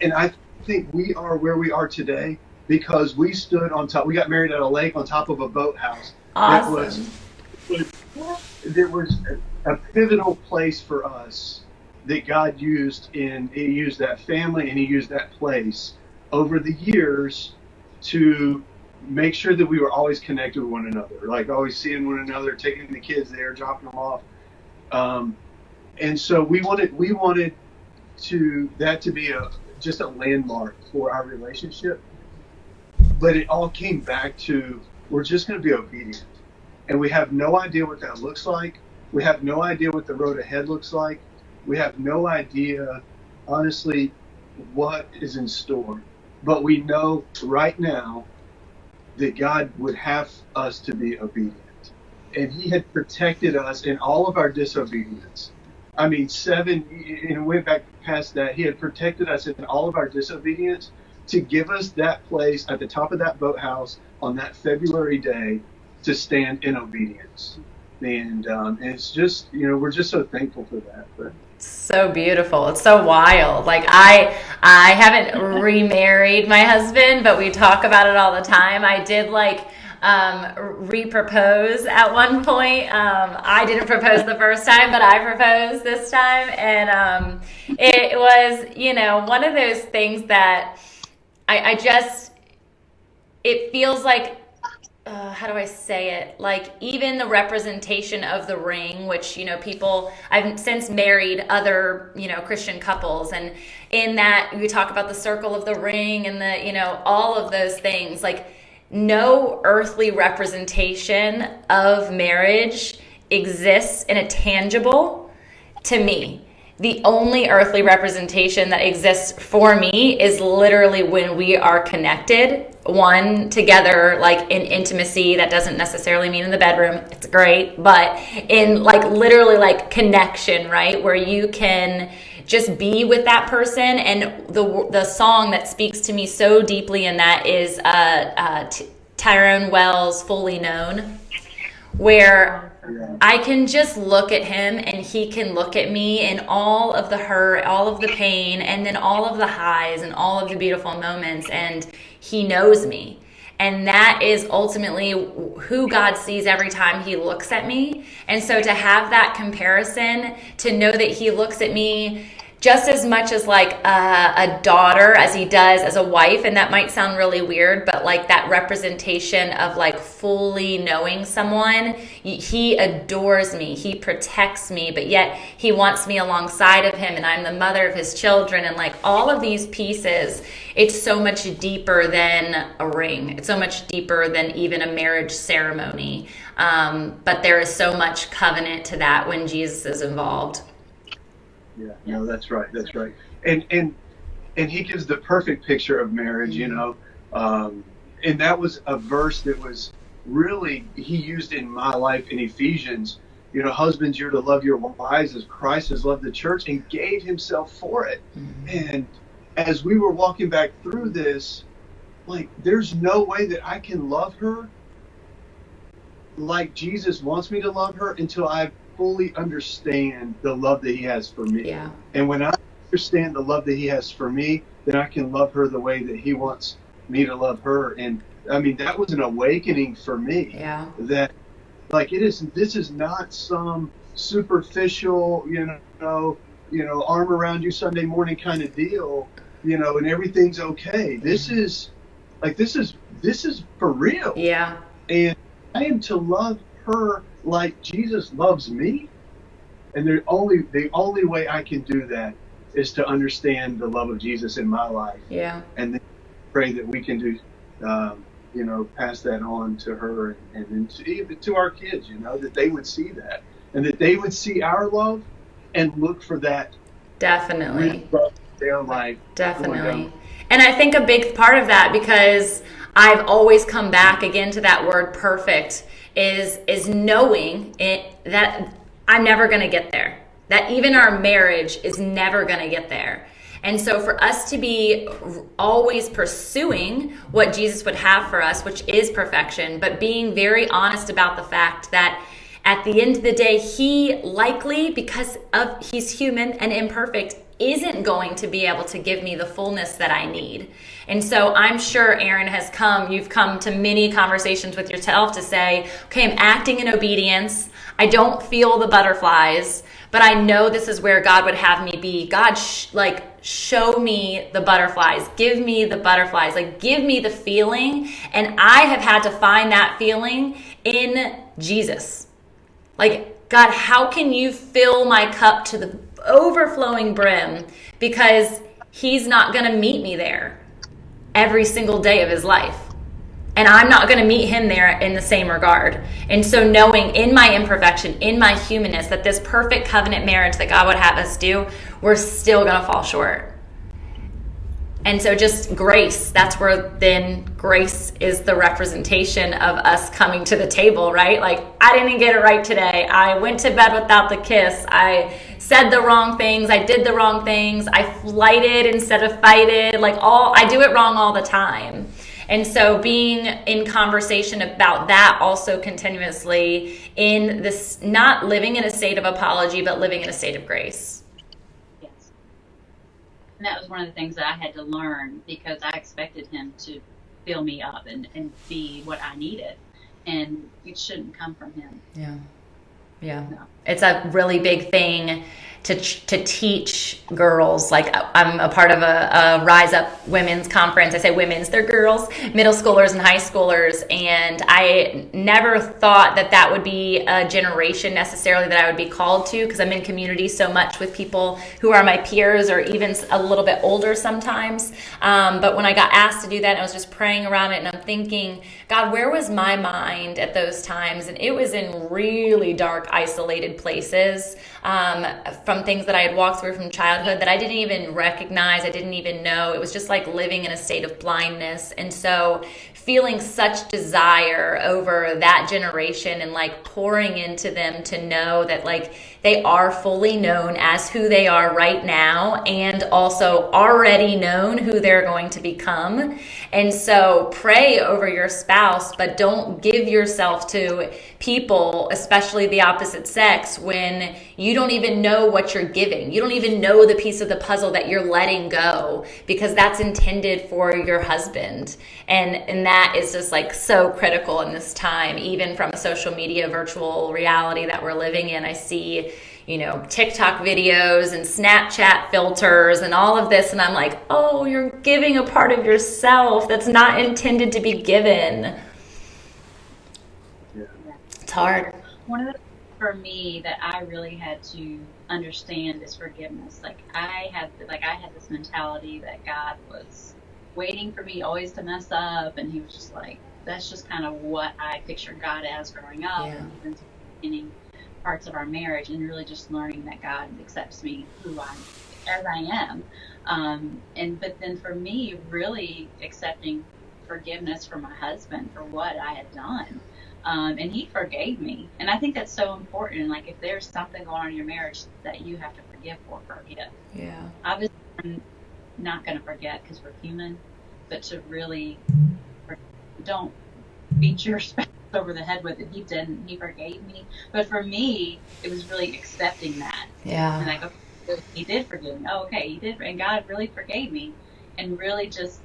And I think we are where we are today because we stood on top. We got married at a lake on top of a boathouse. Awesome. There was a pivotal place for us that God used He used that family and He used that place over the years to make sure that we were always connected with one another, like always seeing one another, taking the kids there, dropping them off. And so we wanted that to be just a landmark for our relationship. But it all came back to, we're just going to be obedient. And we have no idea what that looks like. We have no idea what the road ahead looks like. We have no idea, honestly, what is in store. But we know right now that God would have us to be obedient. And He had protected us in all of our disobedience. I mean, and went back past that. He had protected us in all of our disobedience to give us that place at the top of that boathouse on that February day to stand in obedience. And it's just, we're just so thankful for that. But so beautiful. It's so wild. Like I haven't remarried my husband, but we talk about it all the time. I did re-propose at one point. I didn't propose the first time, but I proposed this time. And it was, one of those things that it feels like, how do I say it? Like even the representation of the ring, which, I've since married other, Christian couples. And in that we talk about the circle of the ring and all of those things. Like no earthly representation of marriage exists in a tangible to me. The only earthly representation that exists for me is literally when we are connected, one together, like in intimacy. That doesn't necessarily mean in the bedroom. It's great, but in literally connection, right? Where you can just be with that person. And the song that speaks to me so deeply in that is Tyrone Wells' Fully Known, where I can just look at him and he can look at me, and all of the hurt, all of the pain, and then all of the highs and all of the beautiful moments, and he knows me. And that is ultimately who God sees every time He looks at me. And so to have that comparison, to know that He looks at me just as much as a daughter as He does as a wife, and that might sound really weird, but that representation of fully knowing someone, He adores me, He protects me, but yet He wants me alongside of Him, and I'm the mother of His children, and all of these pieces. It's so much deeper than a ring. It's so much deeper than even a marriage ceremony. But there is so much covenant to that when Jesus is involved. Yeah, no, that's right. That's right. And He gives the perfect picture of marriage, and that was a verse that was really He used in my life in Ephesians. Husbands, you're to love your wives as Christ has loved the church and gave Himself for it. Mm-hmm. And as we were walking back through this, there's no way that I can love her like Jesus wants me to love her until I fully understand the love that He has for me. Yeah. And when I understand the love that He has for me, then I can love her the way that He wants me to love her. And I mean, that was an awakening for me. Yeah. That this is not some superficial, arm around you Sunday morning kind of deal, and everything's okay. This is for real. Yeah. And I am to love her like Jesus loves me. And the only way I can do that is to understand the love of Jesus in my life. Yeah. And then pray that we can do, pass that on to her and then even to our kids, that they would see that and that they would see our love and look for that Definitely. their life. Definitely. And I think a big part of that, because I've always come back again to that word perfect, is knowing it, that I'm never going to get there. That even our marriage is never going to get there. And so for us to be always pursuing what Jesus would have for us, which is perfection, but being very honest about the fact that at the end of the day, he likely, because of he's human and imperfect, isn't going to be able to give me the fullness that I need. And so I'm sure Erin you've come to many conversations with yourself to say, okay, I'm acting in obedience. I don't feel the butterflies, but I know this is where God would have me be. God, show me the butterflies. Give me the butterflies. Like, give me the feeling. And I have had to find that feeling in Jesus. Like, God, how can you fill my cup to the overflowing brim? Because he's not going to meet me there every single day of his life. And I'm not going to meet him there in the same regard. And so knowing in my imperfection, in my humanness, that this perfect covenant marriage that God would have us do, we're still going to fall short. And so just grace, that's where then grace is the representation of us coming to the table, right? Like, I didn't get it right today. I went to bed without the kiss. I said the wrong things. I did the wrong things. I flighted instead of fighted. I do it wrong all the time. And so being in conversation about that also continuously, in this, not living in a state of apology, but living in a state of grace. Yes. And that was one of the things that I had to learn, because I expected him to fill me up and be what I needed. And it shouldn't come from him. Yeah. Yeah. No. It's a really big thing to teach girls. Like, I'm a part of a Rise Up women's conference. I say women's, they're girls, middle schoolers and high schoolers. And I never thought that would be a generation necessarily that I would be called to, because I'm in community so much with people who are my peers or even a little bit older sometimes. But when I got asked to do that, I was just praying around it, and I'm thinking, God, where was my mind at those times? And it was in really dark, isolated places, from things that I had walked through from childhood that I didn't even recognize. I didn't even know. It was just like living in a state of blindness. And so feeling such desire over that generation and like pouring into them to know that like they are fully known as who they are right now, and also already known who they're going to become. And so pray over your spouse, but don't give yourself to people, especially the opposite sex, when you don't even know what you're giving. You don't even know the piece of the puzzle that you're letting go, because that's intended for your husband. And that is just like so critical in this time, even from a social media virtual reality that we're living in. I see, TikTok videos and Snapchat filters and all of this, and I'm like, oh, you're giving a part of yourself that's not intended to be given. Yeah. It's hard. One of the things for me that I really had to understand is forgiveness. I had this mentality that God was waiting for me always to mess up, and he was just like, that's just kind of what I pictured God as growing up, Yeah. and even to the beginning parts of our marriage, and really just learning that God accepts me as I am. But then for me, really accepting forgiveness from my husband for what I had done. And he forgave me. And I think that's so important. Like, if there's something going on in your marriage that you have to forgive, forgive. Yeah. Obviously, I'm not going to forget because we're human, but to really don't beat your spouse over the head with it. He didn't. He forgave me. But for me, it was really accepting that. Yeah. And okay, he did forgive me. Oh, okay, he did. And God really forgave me. And really just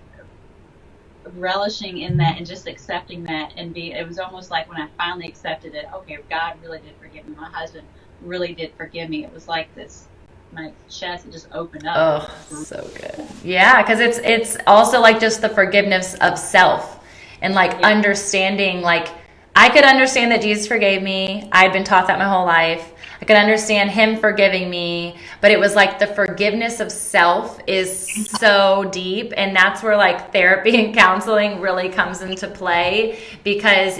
relishing in that and just accepting that, and it was almost like when I finally accepted it, okay, God really did forgive me. My husband really did forgive me. It was like this, my chest just opened up. Oh, so good. Yeah, because it's also like just the forgiveness of self, and like understanding, like I could understand that Jesus forgave me. I'd been taught that my whole life. I could understand him forgiving me, but it was like the forgiveness of self is so deep. And that's where like therapy and counseling really comes into play, because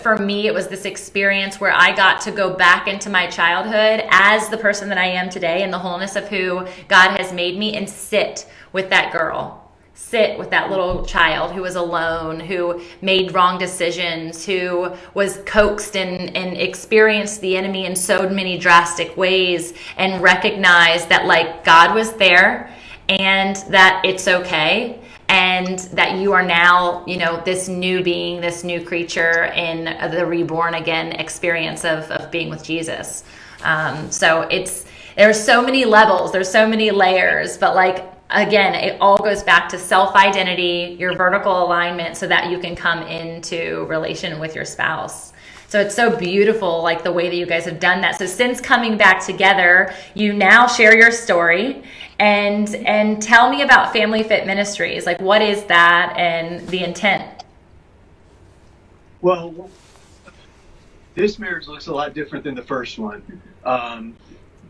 for me, it was this experience where I got to go back into my childhood as the person that I am today in the wholeness of who God has made me, and sit with that girl. Sit with that little child who was alone, who made wrong decisions, who was coaxed and experienced the enemy in so many drastic ways, and recognize that like God was there, and that it's okay, and that you are now, this new being, this new creature in the reborn again experience of being with Jesus. So there's so many levels, there's so many layers, but like, again, it all goes back to self-identity, your vertical alignment, so that you can come into relation with your spouse. So it's so beautiful, like the way that you guys have done that. So since coming back together, you now share your story and tell me about Family Fit Ministries. Like, what is that and the intent? Well, this marriage looks a lot different than the first one,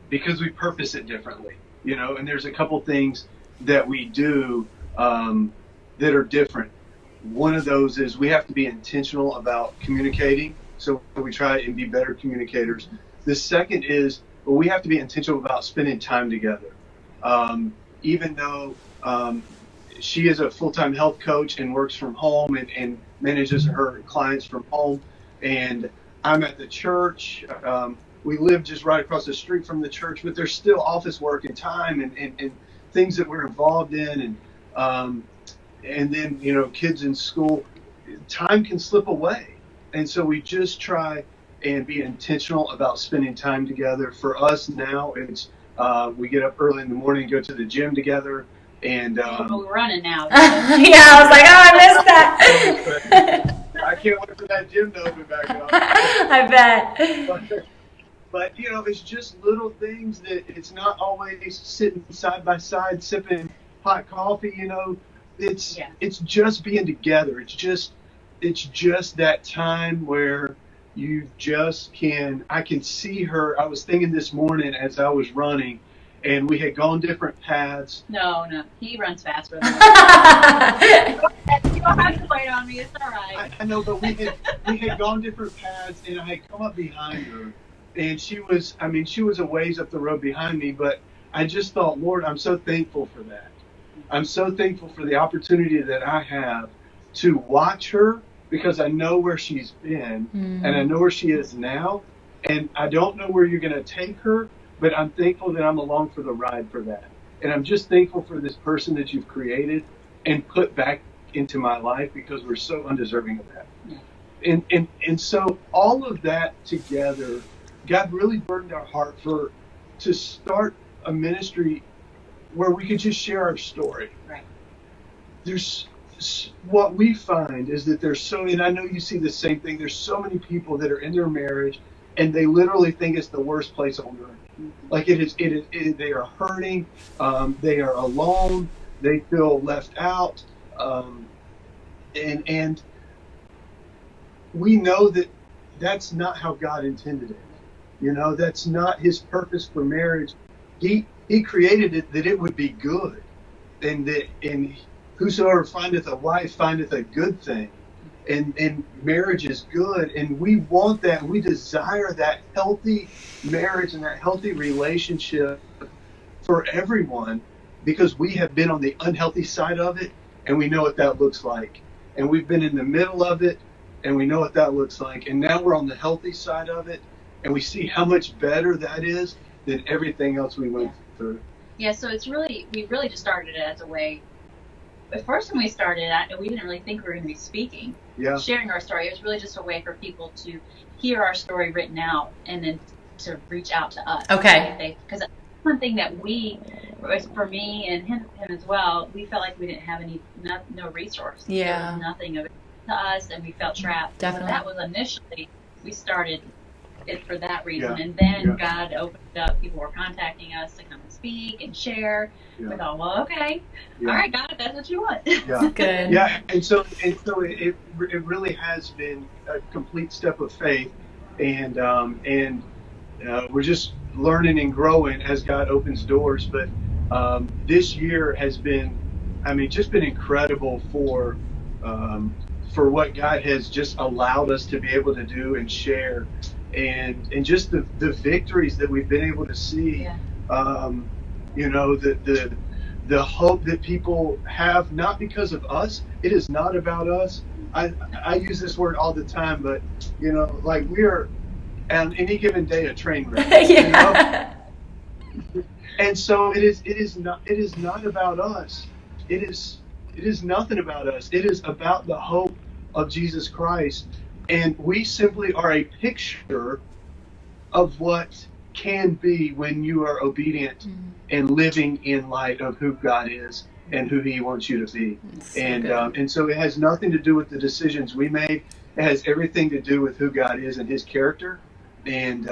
because we purpose it differently, and there's a couple things that we do that are different. One of those is we have to be intentional about communicating, so we try and be better communicators. The second is we have to be intentional about spending time together. Even though she is a full-time health coach and works from home and manages her clients from home, and I'm at the church. We live just right across the street from the church, but there's still office work and time and things that we're involved in, and then kids in school. Time can slip away, and so we just try and be intentional about spending time together. For us now, it's we get up early in the morning and go to the gym together, and we're running now. Yeah, I was like, oh, I missed that. I can't wait for that gym to open back up. I bet. But it's just little things that it's not always sitting side by side sipping hot coffee. It's just being together. It's just that time where you just I can see her. I was thinking this morning as I was running, and we had gone different paths. No, he runs faster than me. You don't have to wait on me. It's all right. I know, but we had gone different paths, and I had come up behind her. And she was a ways up the road behind me, but I just thought, Lord, I'm so thankful for that. I'm so thankful for the opportunity that I have to watch her, because I know where she's been and I know where she is now. And I don't know where you're going to take her, but I'm thankful that I'm along for the ride for that. And I'm just thankful for this person that you've created and put back into my life, because we're so undeserving of that. Yeah. And so all of that together, God really burdened our heart to start a ministry where we could just share our story. Right. There's what we find is that and I know you see the same thing. There's so many people that are in their marriage and they literally think it's the worst place on earth. Mm-hmm. Like it is. They are hurting. They are alone. They feel left out. And we know that that's not how God intended it. That's not His purpose for marriage. He created it that it would be good, and whosoever findeth a wife findeth a good thing, and marriage is good, and we want that. We desire that healthy marriage and that healthy relationship for everyone, because we have been on the unhealthy side of it, and we know what that looks like, and we've been in the middle of it, and we know what that looks like, and now we're on the healthy side of it, and we see how much better that is than everything else we went through. Yeah, so we really just started it as a way. At first, when we started, we didn't really think we were going to be speaking, sharing our story. It was really just a way for people to hear our story written out and then to reach out to us. Okay. Because one thing that for me and him as well, we felt like we didn't have no resource. Yeah. There was nothing of it to us, and we felt trapped. Definitely. So that was initially, we started it for that reason, and then God opened up. People were contacting us to come and speak and share. We thought, well, okay, all right, God, if that's what you want. Yeah, good. Yeah, and so it really has been a complete step of faith, and we're just learning and growing as God opens doors. But this year has been, just been incredible for what God has just allowed us to be able to do and share, and just the victories that we've been able to see. Yeah. The hope that people have, not because of us. It is not about us. I use this word all the time, but like we are on any given day a train wreck. Yeah. And so it is not about us. It is nothing about us. It is about the hope of Jesus Christ, and we simply are a picture of what can be when you are obedient and living in light of who God is and who He wants you to be. So and so it has nothing to do with the decisions we made. It has everything to do with who God is and His character. And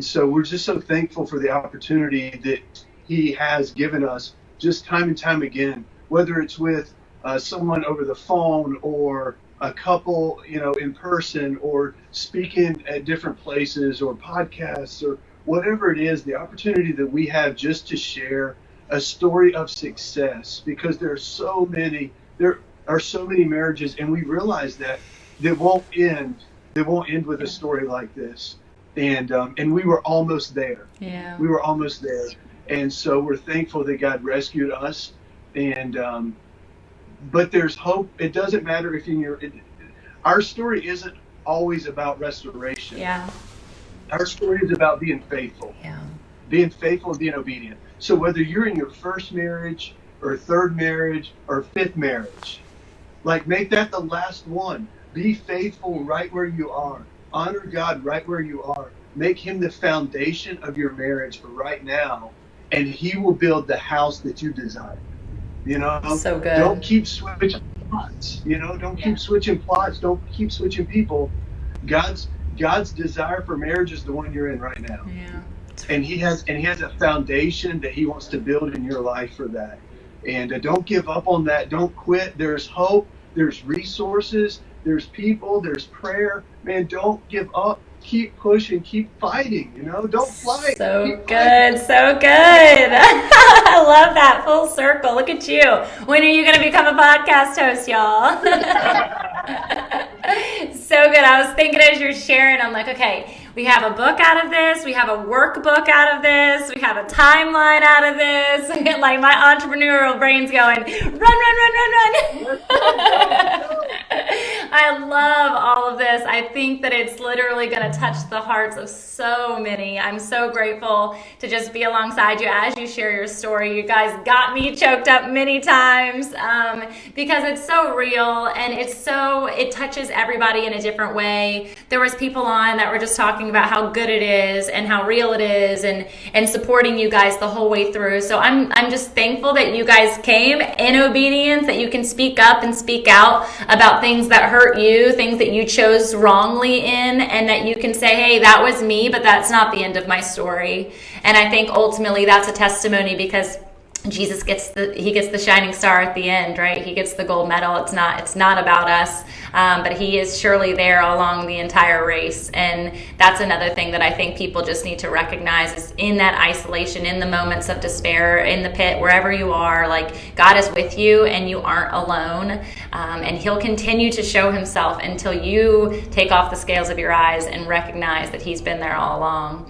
so we're just so thankful for the opportunity that He has given us, just time and time again, whether it's with someone over the phone or a couple, in person, or speaking at different places or podcasts or whatever it is, the opportunity that we have just to share a story of success, because there are so many marriages, and we realize that they won't end with a story like this. And we were almost there. Yeah. We were almost there. And so we're thankful that God rescued us. And but there's hope. It doesn't matter if our story isn't always about restoration. Yeah. Our story is about being faithful. Yeah. Being faithful and being obedient. So whether you're in your first marriage or third marriage or fifth marriage, like, make that the last one. Be faithful right where you are. Honor God right where you are. Make Him the foundation of your marriage for right now, and He will build the house that you desire. So good. Don't keep switching plots. Don't keep switching plots. Don't keep switching people. God's desire for marriage is the one you're in right now. Yeah. And He has a foundation that He wants to build in your life for that. And don't give up on that. Don't quit. There's hope. There's resources. There's people. There's prayer. Man, don't give up. Keep pushing. Keep fighting. Don't fight. So good. So good. I love that full circle. Look at you. When are you going to become a podcast host, y'all? So good. I was thinking as you're sharing, I'm like, okay, we have a book out of this. We have a workbook out of this. We have a timeline out of this. Like, my entrepreneurial brain's going, run. I love all of this. I think that it's literally going to touch the hearts of so many. I'm so grateful to just be alongside you as you share your story. You guys got me choked up many times because it's so real, and it touches everybody in a different way. There was people on that were just talking about how good it is and how real it is, and supporting you guys the whole way through. So I'm just thankful that you guys came in obedience, that you can speak up and speak out about things that hurt you, things that you chose wrongly in, and that you can say, hey, that was me, but that's not the end of my story. And I think ultimately that's a testimony, because Jesus gets the shining star at the end, right? He gets the gold medal. It's not about us, but He is surely there along the entire race. And that's another thing that I think people just need to recognize, is in that isolation, in the moments of despair, in the pit, wherever you are, like, God is with you and you aren't alone. And He'll continue to show Himself until you take off the scales of your eyes and recognize that He's been there all along.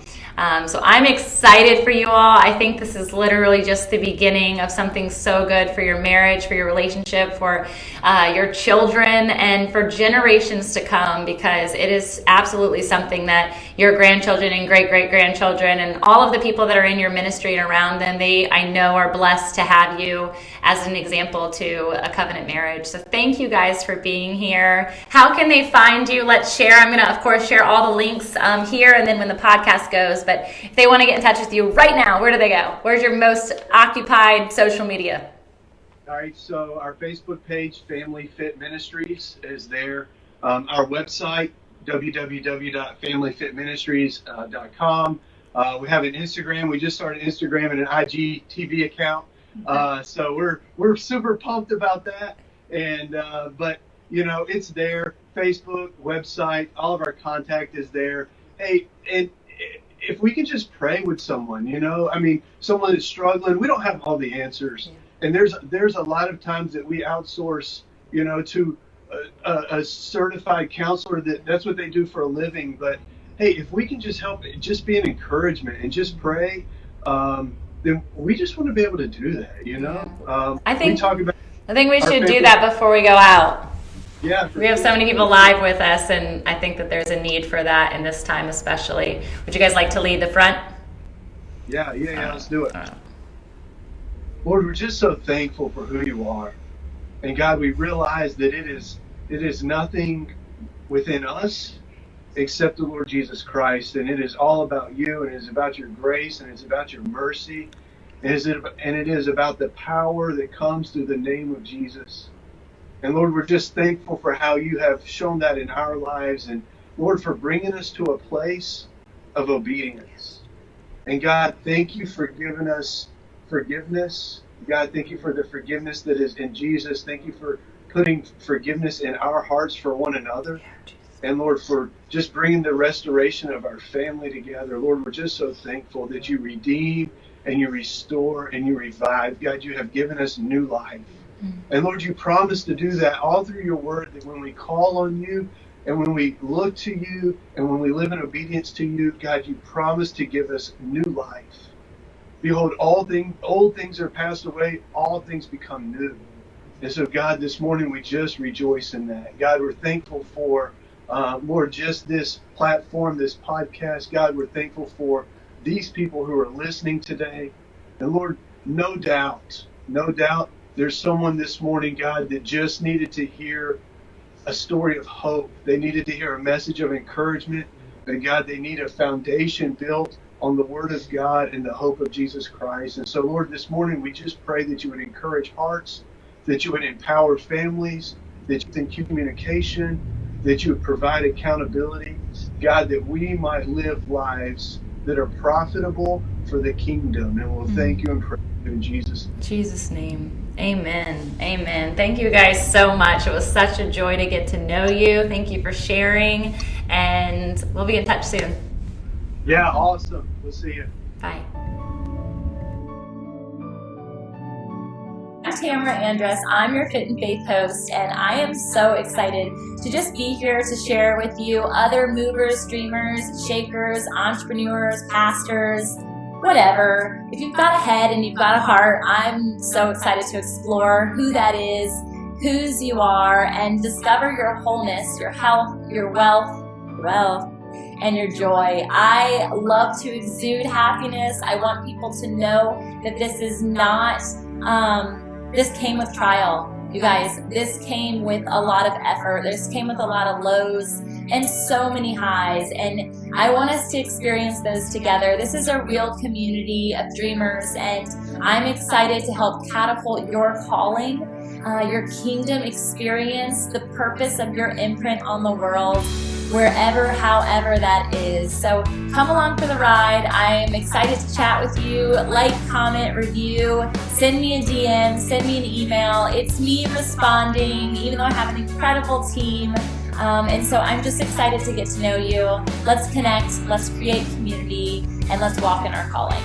So I'm excited for you all. I think this is literally just the beginning of something so good for your marriage, for your relationship, for your children, and for generations to come, because it is absolutely something that your grandchildren and great-great-grandchildren and all of the people that are in your ministry and around them, I know are blessed to have you as an example to a covenant marriage. So thank you guys for being here. How can they find you? Let's share. I'm going to, of course, share all the links here and then when the podcast goes. But if they want to get in touch with you right now, where do they go? Where's your most occupied social media? All right, so our Facebook page, Family Fit Ministries, is there. Our website, www.familyfitministries.com. We have an Instagram. We just started Instagram and an IGTV account. So we're super pumped about that. And but it's there. Facebook, website, all of our contact is there. Hey, and if we can just pray with someone, I mean, someone that's struggling, we don't have all the answers. And there's a lot of times that we outsource, to a certified counselor that's what they do for a living. But hey, if we can just help, just be an encouragement and just pray, then we just want to be able to do that, I think we talk about we should do that before we go out. Yeah, we have so many people live with us, and I think that there's a need for that in this time especially. Would you guys like to lead the front? Yeah, let's do it. Lord, we're just so thankful for who you are. And God, we realize that it is nothing within us except the Lord Jesus Christ. And it is all about you, and it is about your grace, and it's about your mercy. And it is about the power that comes through the name of Jesus. And Lord, we're just thankful for how you have shown that in our lives. And Lord, for bringing us to a place of obedience. And God, thank you for giving us forgiveness. God, thank you for the forgiveness that is in Jesus. Thank you for putting forgiveness in our hearts for one another. And Lord, for just bringing the restoration of our family together. Lord, we're just so thankful that you redeem and you restore and you revive. God, you have given us new life. And Lord, you promise to do that all through your word, that when we call on you and when we look to you and when we live in obedience to you, God, you promise to give us new life. Behold, old things are passed away, all things become new. And so, God, this morning we just rejoice in that. God, we're thankful for, Lord, just this platform, this podcast. God, we're thankful for these people who are listening today. And Lord, no doubt, there's someone this morning, God, that just needed to hear a story of hope. They needed to hear a message of encouragement. And God, they need a foundation built on the Word of God and the hope of Jesus Christ. And so, Lord, this morning we just pray that you would encourage hearts, that you would empower families, that you would increase communication, that you would provide accountability. God, that we might live lives that are profitable for the kingdom. And we'll thank you and praise you in Jesus' name. Amen. Amen. Thank you guys so much. It was such a joy to get to know you. Thank you for sharing. And we'll be in touch soon. Yeah, awesome. We'll see you. Bye. I'm Tamara Andress. I'm your Fit and Faith host, and I am so excited to just be here to share with you other movers, dreamers, shakers, entrepreneurs, pastors, whatever. If you've got a head and you've got a heart, I'm so excited to explore who that is, whose you are, and discover your wholeness, your health, your wealth, and your joy. I love to exude happiness. I want people to know that this is not, this came with trial. You guys, this came with a lot of effort. This came with a lot of lows and so many highs. And I want us to experience those together. This is a real community of dreamers, and I'm excited to help catapult your calling, your kingdom experience, the purpose of your imprint on the world, wherever, however that is. So come along for the ride. I'm excited to chat with you. Like, comment, review, send me a DM, send me an email. It's me responding, even though I have an incredible team. And so I'm just excited to get to know you. Let's connect, let's create community, and let's walk in our calling.